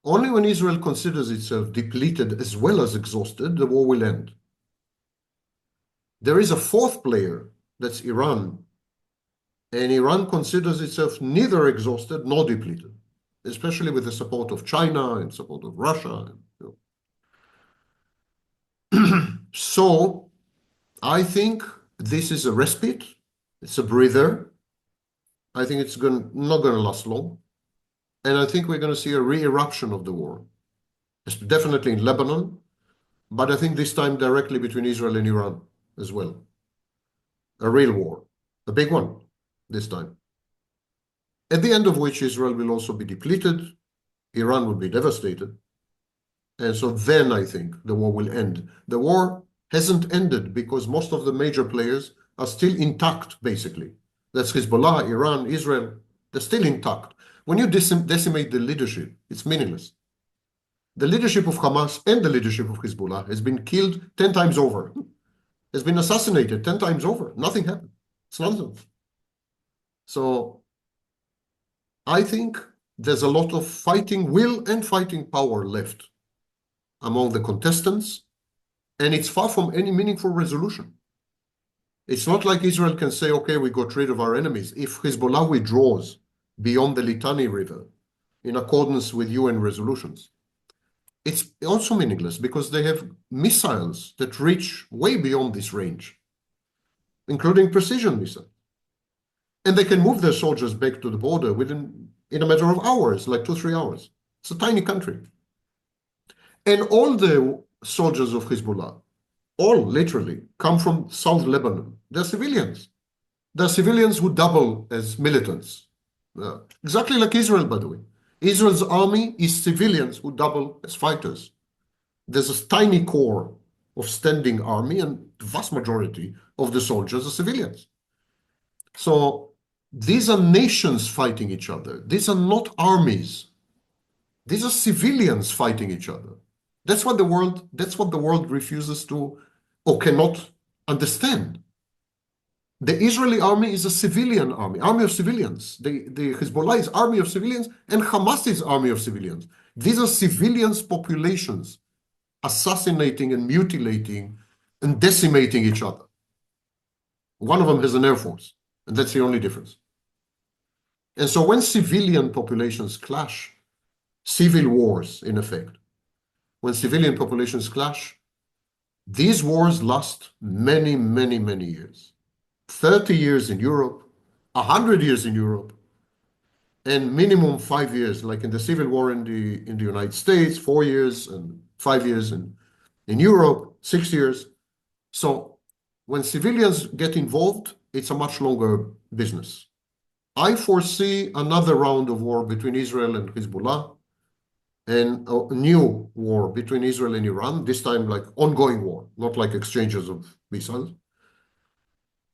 Only when Israel considers itself depleted as well as exhausted, the war will end. There is a fourth player, that's Iran, and Iran considers itself neither exhausted nor depleted, especially with the support of China and support of Russia. So I think this is a respite. It's a breather. I think it's not going to last long. And I think we're going to see a re-eruption of the war. It's definitely in Lebanon, but I think this time directly between Israel and Iran as well. A real war, a big one this time. At the end of which Israel will also be depleted, Iran will be devastated. And so then I think the war will end. The war hasn't ended because most of the major players are still intact, basically. That's Hezbollah, Iran, Israel. They're still intact. When you decimate the leadership, it's meaningless. The leadership of Hamas and the leadership of Hezbollah has been killed 10 times over, has been assassinated 10 times over. Nothing happened. It's nonsense. So I think there's a lot of fighting will and fighting power left among the contestants, and it's far from any meaningful resolution. It's not like Israel can say, okay, we got rid of our enemies. If Hezbollah withdraws beyond the Litani River in accordance with UN resolutions, it's also meaningless because they have missiles that reach way beyond this range, including precision missiles. And they can move their soldiers back to the border in a matter of hours, like 2-3 hours. It's a tiny country. And all the soldiers of Hezbollah, all literally, come from South Lebanon. They're civilians. They're civilians who double as militants. Exactly like Israel, by the way. Israel's army is civilians who double as fighters. There's a tiny core of standing army, and the vast majority of the soldiers are civilians. So these are nations fighting each other. These are not armies. These are civilians fighting each other. That's what the world refuses to or cannot understand. The Israeli army is a civilian army of civilians. The Hezbollah is army of civilians, and Hamas is army of civilians. These are civilians populations assassinating and mutilating and decimating each other. One of them has an air force, and that's the only difference. And so when civilian populations clash, civil wars in effect, when civilian populations clash, these wars last many, many, many years. 30 years in Europe, 100 years in Europe, and minimum 5 years, like in the Civil War in the United States, 4 years and 5 years in Europe, 6 years. So when civilians get involved, it's a much longer business. I foresee another round of war between Israel and Hezbollah, and a new war between Israel and Iran, this time like ongoing war, not like exchanges of missiles.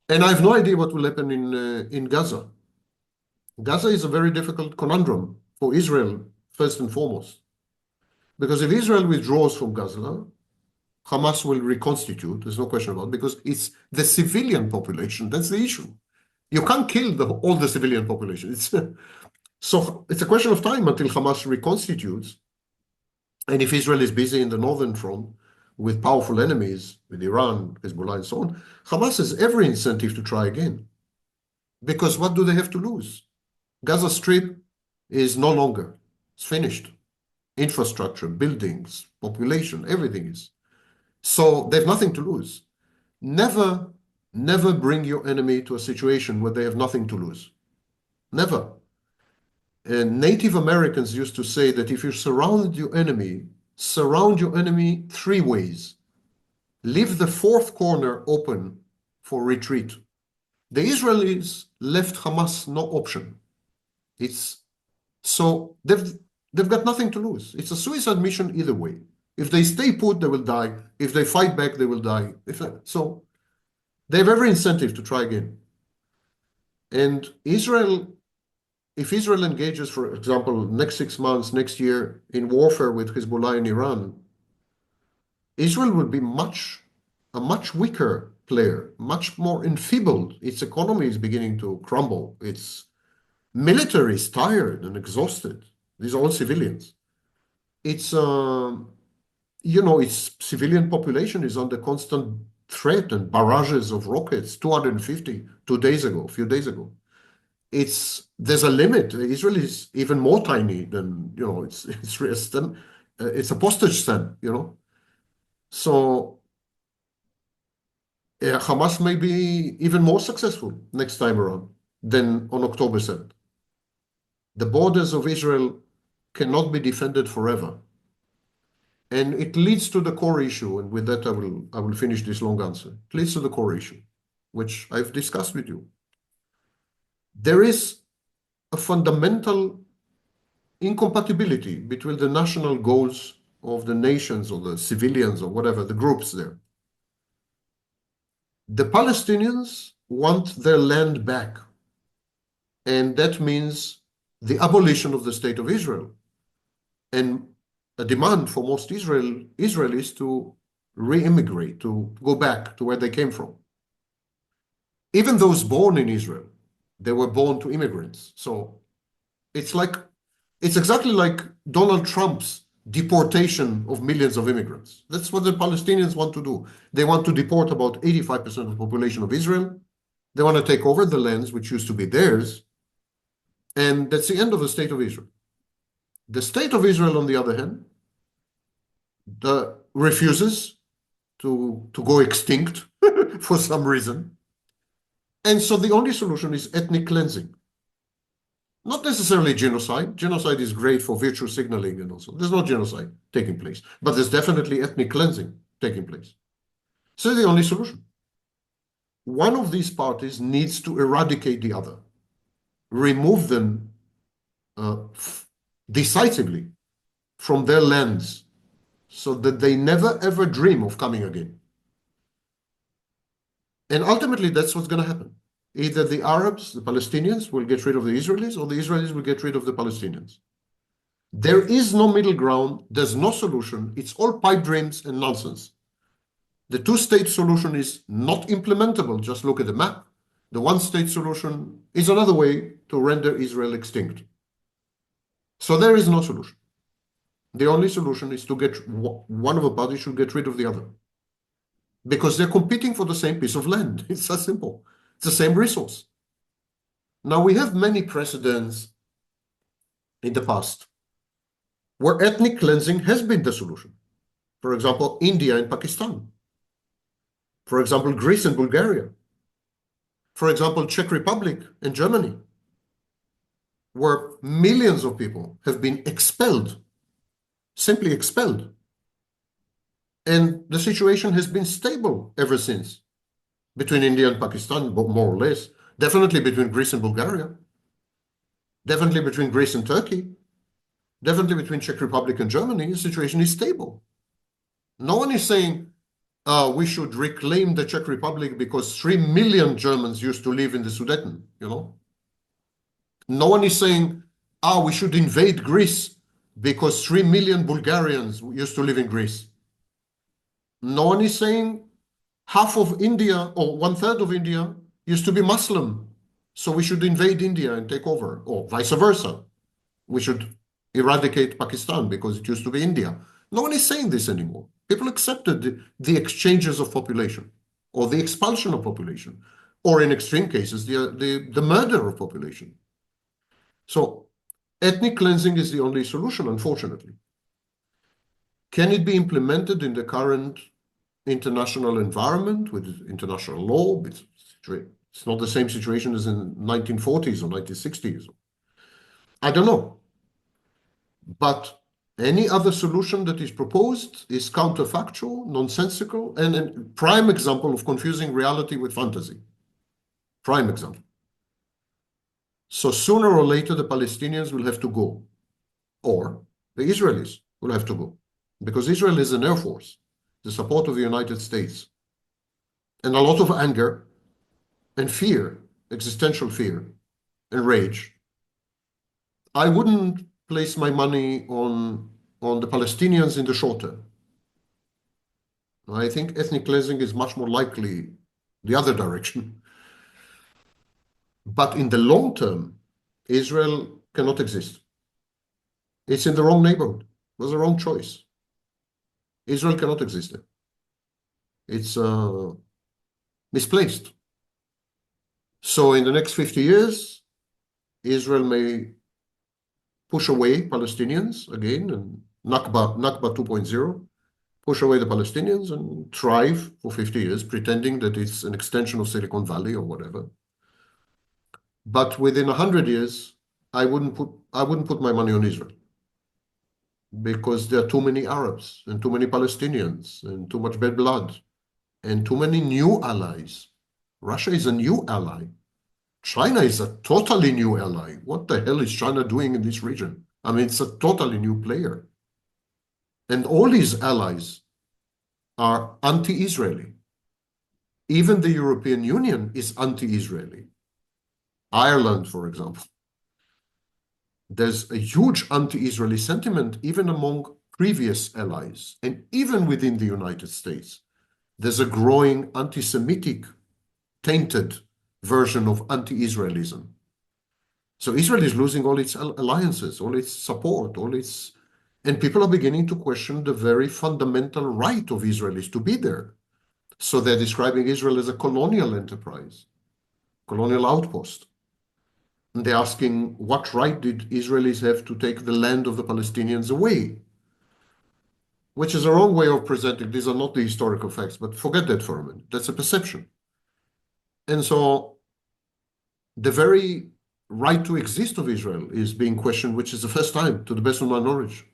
And I have no idea what will happen in Gaza. Gaza is a very difficult conundrum for Israel, first and foremost. Because if Israel withdraws from Gaza, Hamas will reconstitute, there's no question about it, because it's the civilian population, that's the issue. You can't kill all the civilian population. So it's a question of time until Hamas reconstitutes. And if Israel is busy in the northern front with powerful enemies, with Iran, Hezbollah, and so on, Hamas has every incentive to try again. Because what do they have to lose? Gaza Strip is no longer. It's finished. Infrastructure, buildings, population, everything is. So they have nothing to lose. Never bring your enemy to a situation where they have nothing to lose. Never. And Native Americans used to say that if you surround your enemy 3 ways. Leave the fourth corner open for retreat. The Israelis left Hamas no option. So they've got nothing to lose. It's a suicide mission either way. If they stay put, they will die. If they fight back, they will die. So they have every incentive to try again. And if Israel engages, for example, next 6 months, next year, in warfare with Hezbollah and Iran, Israel will be a much weaker player, much more enfeebled. Its economy is beginning to crumble. Its military is tired and exhausted. These are all civilians. its its civilian population is under constant threat and barrages of rockets, 250 2 days ago, a few days ago. There's a limit. Israel is even more tiny than, it's a postage stamp. So Hamas may be even more successful next time around than on October 7th. The borders of Israel cannot be defended forever. And it leads to the core issue, and with that I will finish this long answer. It leads to the core issue, which I've discussed with you. There is a fundamental incompatibility between the national goals of the nations or the civilians or whatever, the groups there. The Palestinians want their land back, and that means the abolition of the state of Israel. And a demand for most Israelis to re-immigrate, to go back to where they came from. Even those born in Israel, they were born to immigrants. So it's exactly like Donald Trump's deportation of millions of immigrants. That's what the Palestinians want to do. They want to deport about 85% of the population of Israel. They want to take over the lands which used to be theirs. And that's the end of the state of Israel. The state of Israel, on the other hand, refuses to go extinct for some reason. And so the only solution is ethnic cleansing. Not necessarily genocide. Genocide is great for virtue signaling and also. There's no genocide taking place, but there's definitely ethnic cleansing taking place. So the only solution. One of these parties needs to eradicate the other, remove them decisively from their lands so that they never ever dream of coming again. And ultimately, that's what's going to happen. Either the Arabs, the Palestinians, will get rid of the Israelis, or the Israelis will get rid of the Palestinians. There is no middle ground. There's no solution. It's all pipe dreams and nonsense. The two-state solution is not implementable. Just look at the map. The one-state solution is another way to render Israel extinct. So there is no solution. The only solution is to get one of the parties should get rid of the other. Because they're competing for the same piece of land. It's that simple. It's the same resource. Now, we have many precedents in the past where ethnic cleansing has been the solution. For example, India and Pakistan. For example, Greece and Bulgaria. For example, Czech Republic and Germany, where millions of people have been expelled, simply expelled. And the situation has been stable ever since between India and Pakistan, more or less. Definitely between Greece and Bulgaria. Definitely between Greece and Turkey. Definitely between Czech Republic and Germany. The situation is stable. No one is saying we should reclaim the Czech Republic because 3 million Germans used to live in the Sudeten, No one is saying, we should invade Greece because 3 million Bulgarians used to live in Greece. No one is saying half of India or 1/3 of India used to be Muslim, so we should invade India and take over, or vice versa. We should eradicate Pakistan because it used to be India. No one is saying this anymore. People accepted the exchanges of population or the expulsion of population, or in extreme cases, the murder of population. So ethnic cleansing is the only solution, unfortunately. Can it be implemented in the current international environment with international law? It's not the same situation as in 1940s or 1960s. I don't know. But any other solution that is proposed is counterfactual, nonsensical, and a prime example of confusing reality with fantasy. Prime example. So sooner or later, the Palestinians will have to go, or the Israelis will have to go, because Israel is an air force, the support of the United States, and a lot of anger and fear, existential fear and rage. I wouldn't place my money on the Palestinians in the short term. I think ethnic cleansing is much more likely the other direction. But in the long term, Israel cannot exist. It's in the wrong neighborhood. was a wrong choice. Israel cannot exist there. It's misplaced. So in the next 50 years, Israel may push away Palestinians again, and Nakba 2.0, push away the Palestinians and thrive for 50 years, pretending that it's an extension of Silicon Valley or whatever. But within 100 years, I wouldn't put my money on Israel, because there are too many Arabs and too many Palestinians and too much bad blood and too many new allies. Russia is a new ally. China is a totally new ally. What the hell is China doing in this region? I mean, it's a totally new player. And all these allies are anti-Israeli. Even the European Union is anti-Israeli. Ireland, for example. There's a huge anti-Israeli sentiment even among previous allies, and even within the United States. There's a growing anti-Semitic tainted version of anti-Israelism. So Israel is losing all its alliances, all its support, and people are beginning to question the very fundamental right of Israelis to be there. So they're describing Israel as a colonial enterprise, colonial outpost. And they're asking, what right did Israelis have to take the land of the Palestinians away? Which is a wrong way of presenting. These are not the historical facts, but forget that for a minute. That's a perception. And so the very right to exist of Israel is being questioned, which is the first time, to the best of my knowledge,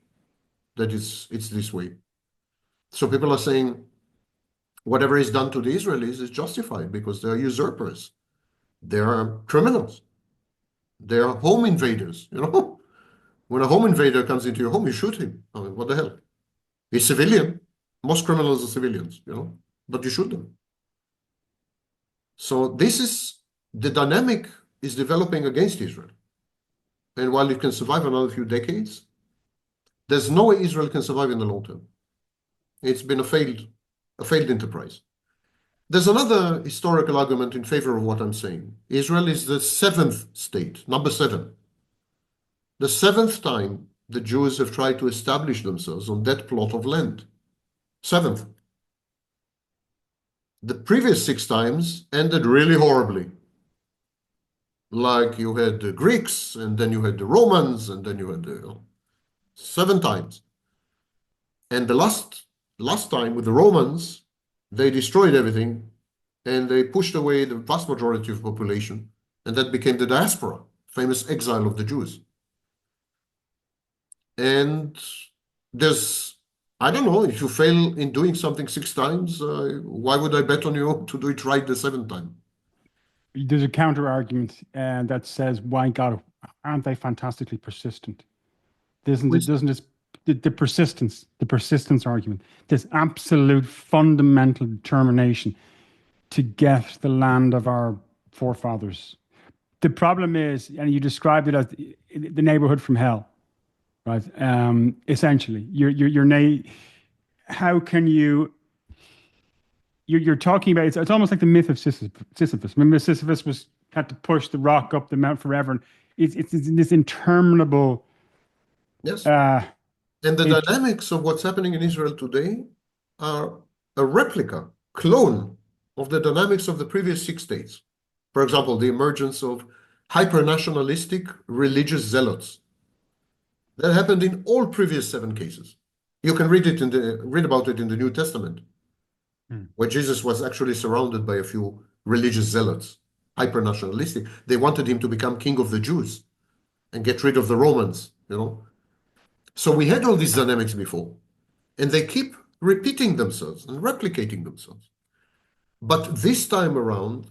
that it's this way. So people are saying whatever is done to the Israelis is justified because they are usurpers. They are criminals. They are home invaders, you know? When a home invader comes into your home, you shoot him. I mean, what the hell? He's civilian. Most criminals are civilians, you know? But you shoot them. So this is the dynamic is developing against Israel. And while it can survive another few decades, there's no way Israel can survive in the long term. It's been a failed enterprise. There's another historical argument in favor of what I'm saying. Israel is the seventh state, number 7. The 7th time the Jews have tried to establish themselves on that plot of land. 7th. The previous 6 times ended really horribly. Like you had the Greeks, and then you had the Romans, and then you had the 7 times. And the last time with the Romans, they destroyed everything and they pushed away the vast majority of the population, and that became the diaspora, famous exile of the Jews. And I don't know, if you fail in doing something 6 times, why would I bet on you to do it right the 7th time?
There's a counter argument that says, "Why God, aren't they fantastically persistent?" Doesn't this the persistence argument, this absolute fundamental determination to get the land of our forefathers. The problem is, and you described it as the neighborhood from hell, right? Essentially, how can you're talking about it's almost like the myth of Sisyphus. Remember, Sisyphus had to push the rock up the mount forever, and it's this interminable.
Yes. And the dynamics of what's happening in Israel today are a replica, clone of the dynamics of the previous 6 states. For example, the emergence of hyper-nationalistic religious zealots. That happened in all previous 7 cases. You can read about it in the New Testament, where Jesus was actually surrounded by a few religious zealots, hyper-nationalistic. They wanted him to become king of the Jews and get rid of the Romans, you know. So we had all these dynamics before, and they keep repeating themselves and replicating themselves. But this time around,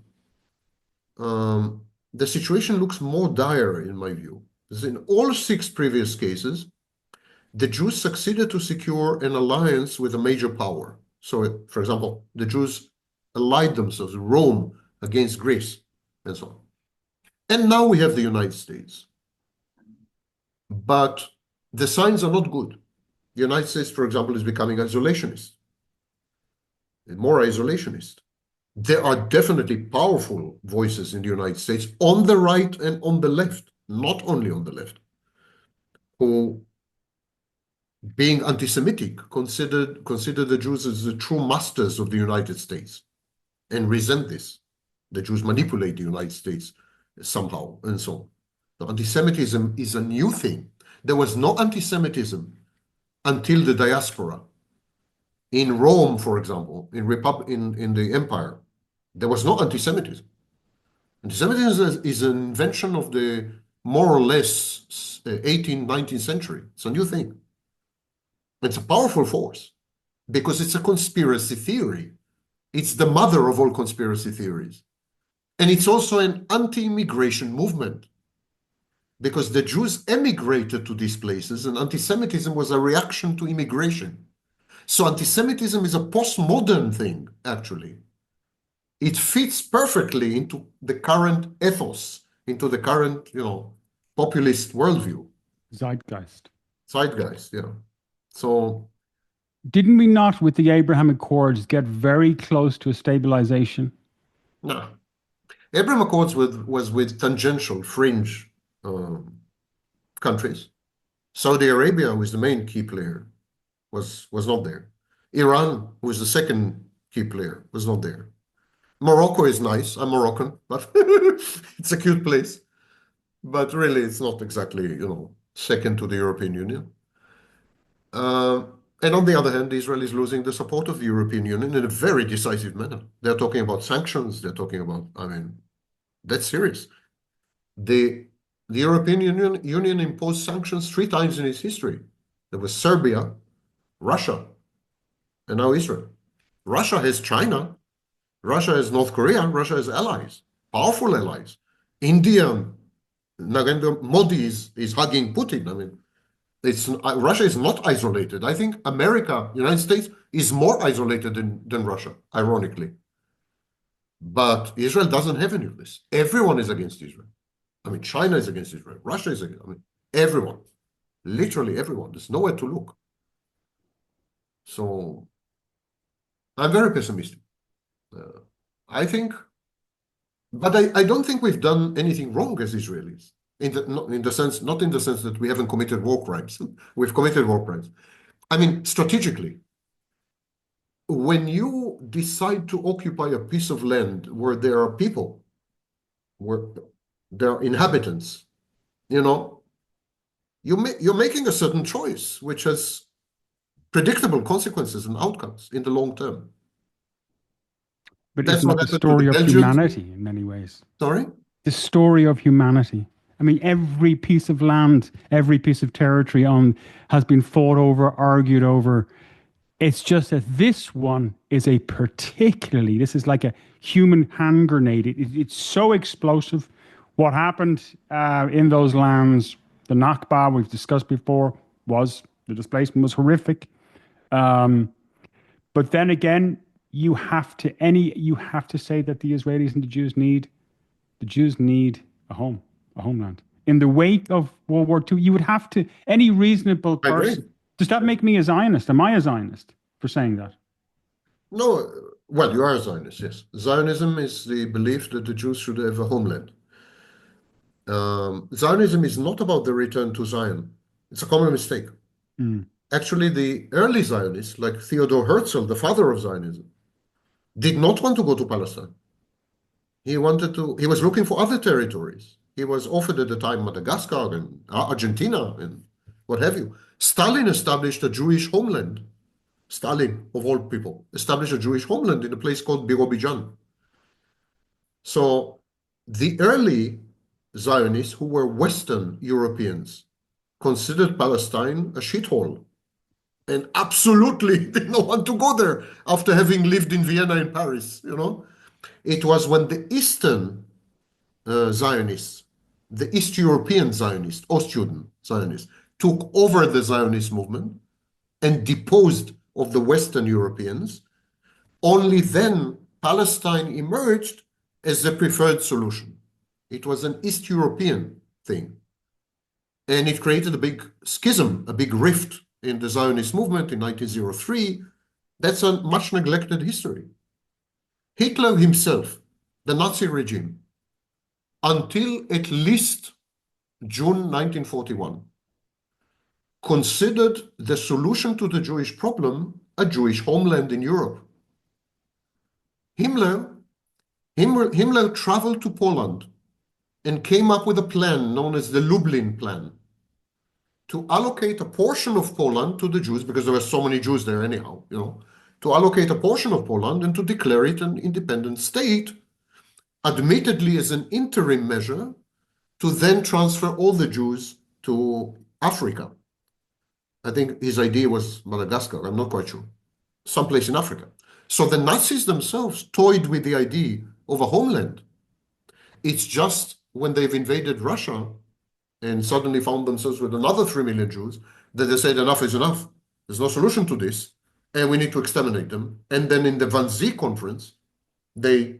the situation looks more dire, in my view. Because in all 6 previous cases, the Jews succeeded to secure an alliance with a major power. So, for example, the Jews allied themselves, Rome against Greece, and so on. And now we have the United States. But the signs are not good. The United States, for example, is becoming isolationist, more isolationist. There are definitely powerful voices in the United States on the right and on the left, not only on the left, who being anti-Semitic, considered the Jews as the true masters of the United States and resent this. The Jews manipulate the United States somehow and so on. So anti-Semitism is a new thing. There was no anti-Semitism until the diaspora. In Rome, for example, in the empire, there was no anti-Semitism. Anti-Semitism is an invention of the more or less 18th, 19th century. It's a new thing. It's a powerful force because it's a conspiracy theory. It's the mother of all conspiracy theories. And it's also an anti-immigration movement because the Jews emigrated to these places and anti-Semitism was a reaction to immigration. So anti-Semitism is a postmodern thing, actually. It fits perfectly into the current ethos, into the current, populist worldview.
Zeitgeist.
Zeitgeist, yeah. So
didn't we not, with the Abraham Accords, get very close to a stabilization?
no. Abraham Accords was with tangential fringe countries. Saudi Arabia, who is the main key player, was not there. Iran, who is the second key player, was not there. Morocco is nice. I'm Moroccan, but it's a cute place. But really, it's not exactly, second to the European Union. And on the other hand, Israel is losing the support of the European Union in a very decisive manner. They're talking about sanctions. They're talking about, that's serious. The European Union imposed sanctions 3 times in its history. There was Serbia, Russia, and now Israel. Russia has China. Russia has North Korea. Russia has allies, powerful allies. India, Narendra Modi is hugging Putin. Russia is not isolated. I think America, United States, is more isolated than Russia, ironically. But Israel doesn't have any of this. Everyone is against Israel. China is against Israel. Russia is against, everyone. Literally everyone. There's nowhere to look. So I'm very pessimistic. I think, but I don't think we've done anything wrong as Israelis. Not in the sense that we haven't committed war crimes. We've committed war crimes. Strategically, when you decide to occupy a piece of land where there are people, where there are inhabitants, you're making a certain choice, which has predictable consequences and outcomes in the long term.
But
That's
isn't
what
that the
happened to the
story of
Belgians.
humanity in many ways?
Sorry?
The story of humanity. Every piece of land, every piece of territory has been fought over, argued over. It's just that this one is this is like a human hand grenade. It's so explosive. What happened in those lands, the Nakba we've discussed before, the displacement was horrific. But then again, you have to say that the Israelis and the Jews need a homeland. In the wake of World War II, you would have to, any reasonable
I agree.
person, does that make me a Zionist? Am I a Zionist for saying that?
No, well, you are a Zionist, yes. Zionism is the belief that the Jews should have a homeland. Zionism is not about the return to Zion. It's a common mistake. Actually, the early Zionists, like Theodor Herzl, the father of Zionism, did not want to go to Palestine. He was looking for other territories. He was offered at the time Madagascar and Argentina and what have you. Stalin established a Jewish homeland. Stalin, of all people, established a Jewish homeland in a place called Birobidzhan. So the early Zionists, who were Western Europeans, considered Palestine a shithole and absolutely did not want to go there after having lived in Vienna and Paris, It was when the Eastern Zionists, the East European Zionists, Ostjuden Zionists, took over the Zionist movement and deposed of the Western Europeans, only then Palestine emerged as the preferred solution. It was an East European thing. And it created a big schism, a big rift in the Zionist movement in 1903. That's a much neglected history. Hitler himself, the Nazi regime, until at least June 1941, considered the solution to the Jewish problem a Jewish homeland in Europe. Himmler traveled to Poland and came up with a plan known as the Lublin Plan to allocate a portion of Poland to the Jews, because there were so many Jews there anyhow, to allocate a portion of Poland and to declare it an independent state, admittedly as an interim measure, to then transfer all the Jews to Africa. I think his idea was Madagascar, I'm not quite sure. Someplace in Africa. So the Nazis themselves toyed with the idea of a homeland. It's just when they've invaded Russia and suddenly found themselves with another 3 million Jews that they said enough is enough. There's no solution to this, and we need to exterminate them. And then in the Wannsee conference, they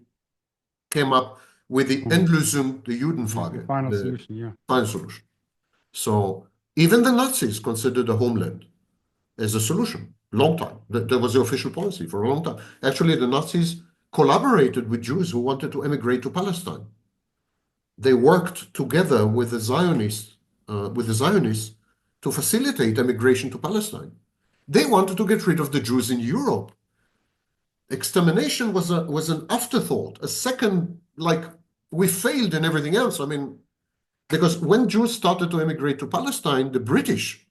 came up with the Endlösung, the Judenfrage.
The final solution, yeah.
Final solution. So even the Nazis considered a homeland as a solution. Long time. That was the official policy for a long time. Actually, the Nazis collaborated with Jews who wanted to emigrate to Palestine. They worked together with the Zionists to facilitate emigration to Palestine. They wanted to get rid of the Jews in Europe. Extermination was an afterthought, a second, like we failed in everything else. I mean, because when Jews started to emigrate to Palestine, the British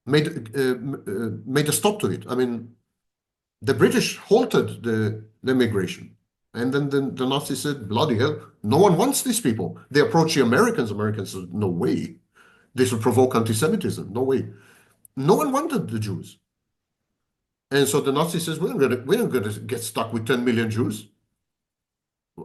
made a stop to it. I mean, the British halted the migration. And then the Nazis said, bloody hell, no one wants these people. They approached the Americans. Americans said, no way. This will provoke anti-Semitism. No way. No one wanted the Jews. And so the Nazis says, we're not going to get stuck with 10 million Jews.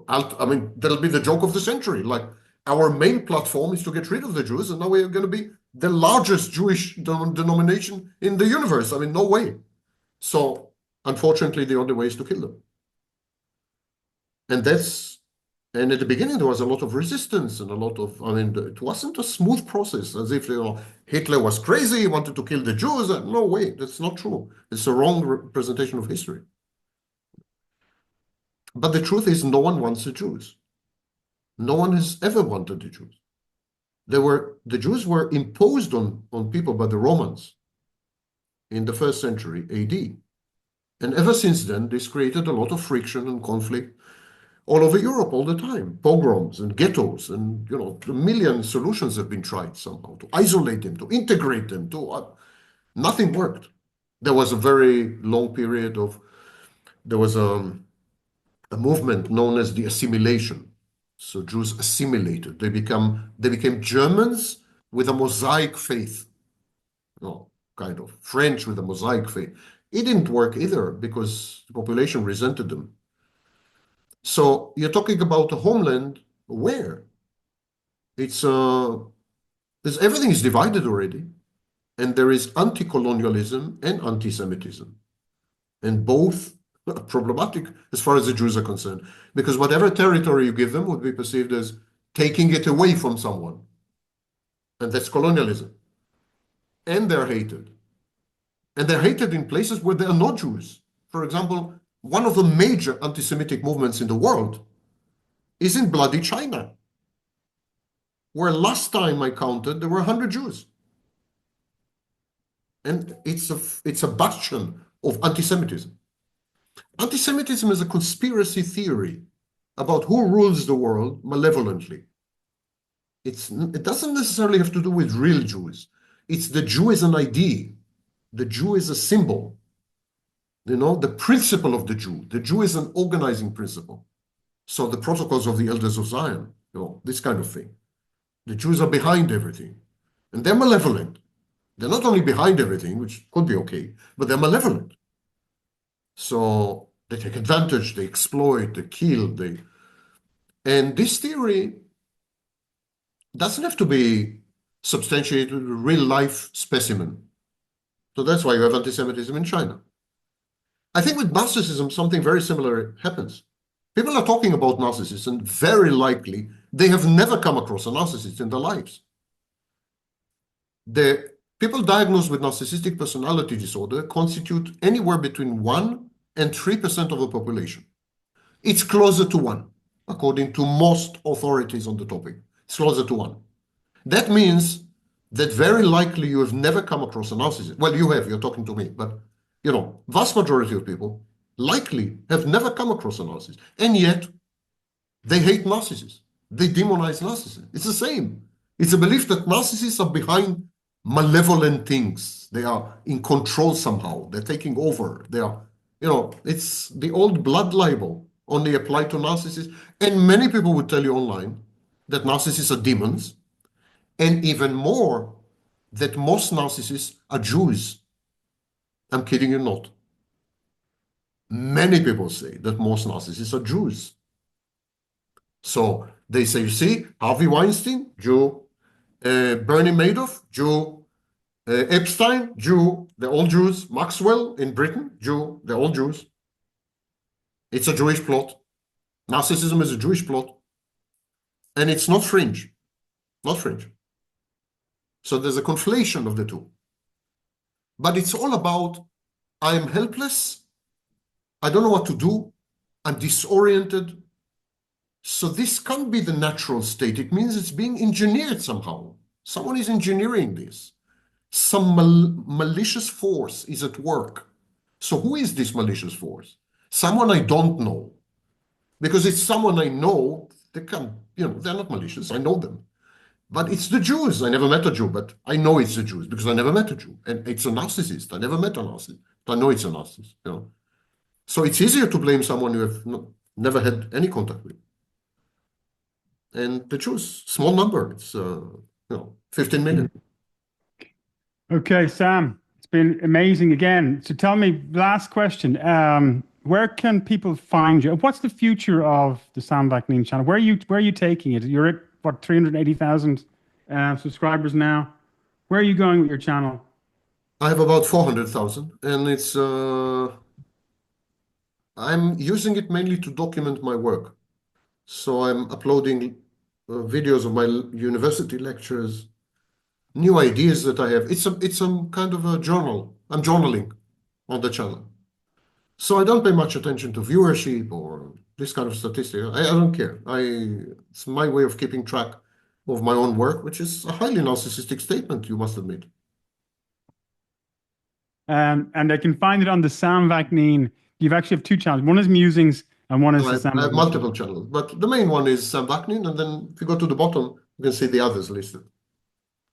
I mean, that'll be the joke of the century. Like, our main platform is to get rid of the Jews, and now we're going to be the largest Jewish denomination in the universe. I mean, no way. So, unfortunately, the only way is to kill them. And at the beginning, there was a lot of resistance and it wasn't a smooth process, as if, Hitler was crazy, he wanted to kill the Jews. No way, that's not true. It's a wrong representation of history. But the truth is, no one wants the Jews. No one has ever wanted the Jews. The Jews were imposed on people by the Romans in the 1st century AD. And ever since then, this created a lot of friction and conflict all over Europe all the time. Pogroms and ghettos, and a million solutions have been tried somehow to isolate them, to integrate them, nothing worked. There was a very long period there was a movement known as the assimilation. So Jews assimilated. They became Germans with a Mosaic faith. Kind of French with a Mosaic faith. It didn't work either because the population resented them. So you're talking about a homeland where everything is divided already, and there is anti-colonialism and anti-Semitism, and both are problematic as far as the Jews are concerned, because whatever territory you give them would be perceived as taking it away from someone, and that's colonialism. And they're hated. And they're hated in places where there are no Jews. For example, one of the major anti-Semitic movements in the world is in bloody China, where last time I counted, there were 100 Jews. And it's a bastion of anti-Semitism. Anti-Semitism is a conspiracy theory about who rules the world malevolently. It doesn't necessarily have to do with real Jews. It's the Jew as an idea. The Jew is a symbol. The principle of the Jew. The Jew is an organizing principle. So the protocols of the elders of Zion, this kind of thing. The Jews are behind everything. And they're malevolent. They're not only behind everything, which could be okay, but they're malevolent. So they take advantage, they exploit, they kill, and this theory doesn't have to be substantiated with a real life specimen. So that's why you have anti-Semitism in China. I think with narcissism, something very similar happens. People are talking about narcissists, and very likely they have never come across a narcissist in their lives. The people diagnosed with narcissistic personality disorder constitute anywhere between 1% and 3% of the population. It's closer to 1%, according to most authorities on the topic. It's closer to 1%. That means that very likely you have never come across a narcissist. Well, you have, you're talking to me, but vast majority of people likely have never come across a narcissist. And yet they hate narcissists. They demonize narcissists. It's the same. It's a belief that narcissists are behind malevolent things. They are in control somehow. They're taking over. They are, it's the old blood libel only applied to narcissists. And many people would tell you online that narcissists are demons, and even more, that most narcissists are Jews. I'm kidding you not. Many people say that most narcissists are Jews. So they say, you see, Harvey Weinstein, Jew, Bernie Madoff, Jew, Epstein, Jew, they're all Jews. Maxwell in Britain, Jew, they're all Jews. It's a Jewish plot. Narcissism is a Jewish plot. And it's not fringe, not fringe. So there's a conflation of the two. But it's all about, I am helpless, I don't know what to do, I'm disoriented. So this can't be the natural state. It means it's being engineered somehow. Someone is engineering this. Some malicious force is at work. So who is this malicious force? Someone I don't know. Because it's someone I know, they can, they're not malicious, I know them. But it's the Jews. I never met a Jew, but I know it's the Jews because I never met a Jew. And it's a narcissist. I never met a narcissist, but I know it's a narcissist. So it's easier to blame someone you have never had any contact with. And the Jews, small number. It's 15 million.
Okay, Sam, it's been amazing again. So tell me, last question. Where can people find you? What's the future of the Sam Vaknin channel? Where are you taking it? You're at what, 380,000 subscribers now? Where are you going with your channel?
I have about 400,000, and it's I'm using it mainly to document my work. So I'm uploading videos of my university lectures, new ideas that I have. It's some kind of a journal. I'm journaling on the channel. So I don't pay much attention to viewership or this kind of statistic. I don't care. It's my way of keeping track of my own work, which is a highly narcissistic statement, you must admit.
And I can find it on the Sam Vaknin. You actually have two channels. One is Musings and one is the Sam
I have
Vaknin.
multiple channels, but the main one is Sam Vaknin, and then if you go to the bottom, you can see the others listed.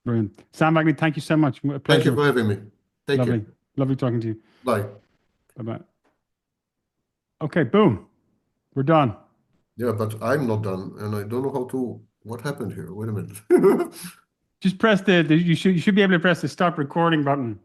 Brilliant. Sam Vaknin, thank you so much. A pleasure.
Thank you for having me. Take
Lovely.
care.
Lovely talking to you.
Bye.
Bye-bye. Okay, boom. We're done.
Yeah, but I'm not done, and I don't know what happened here. Wait a minute.
Just press you should be able to press the stop recording button.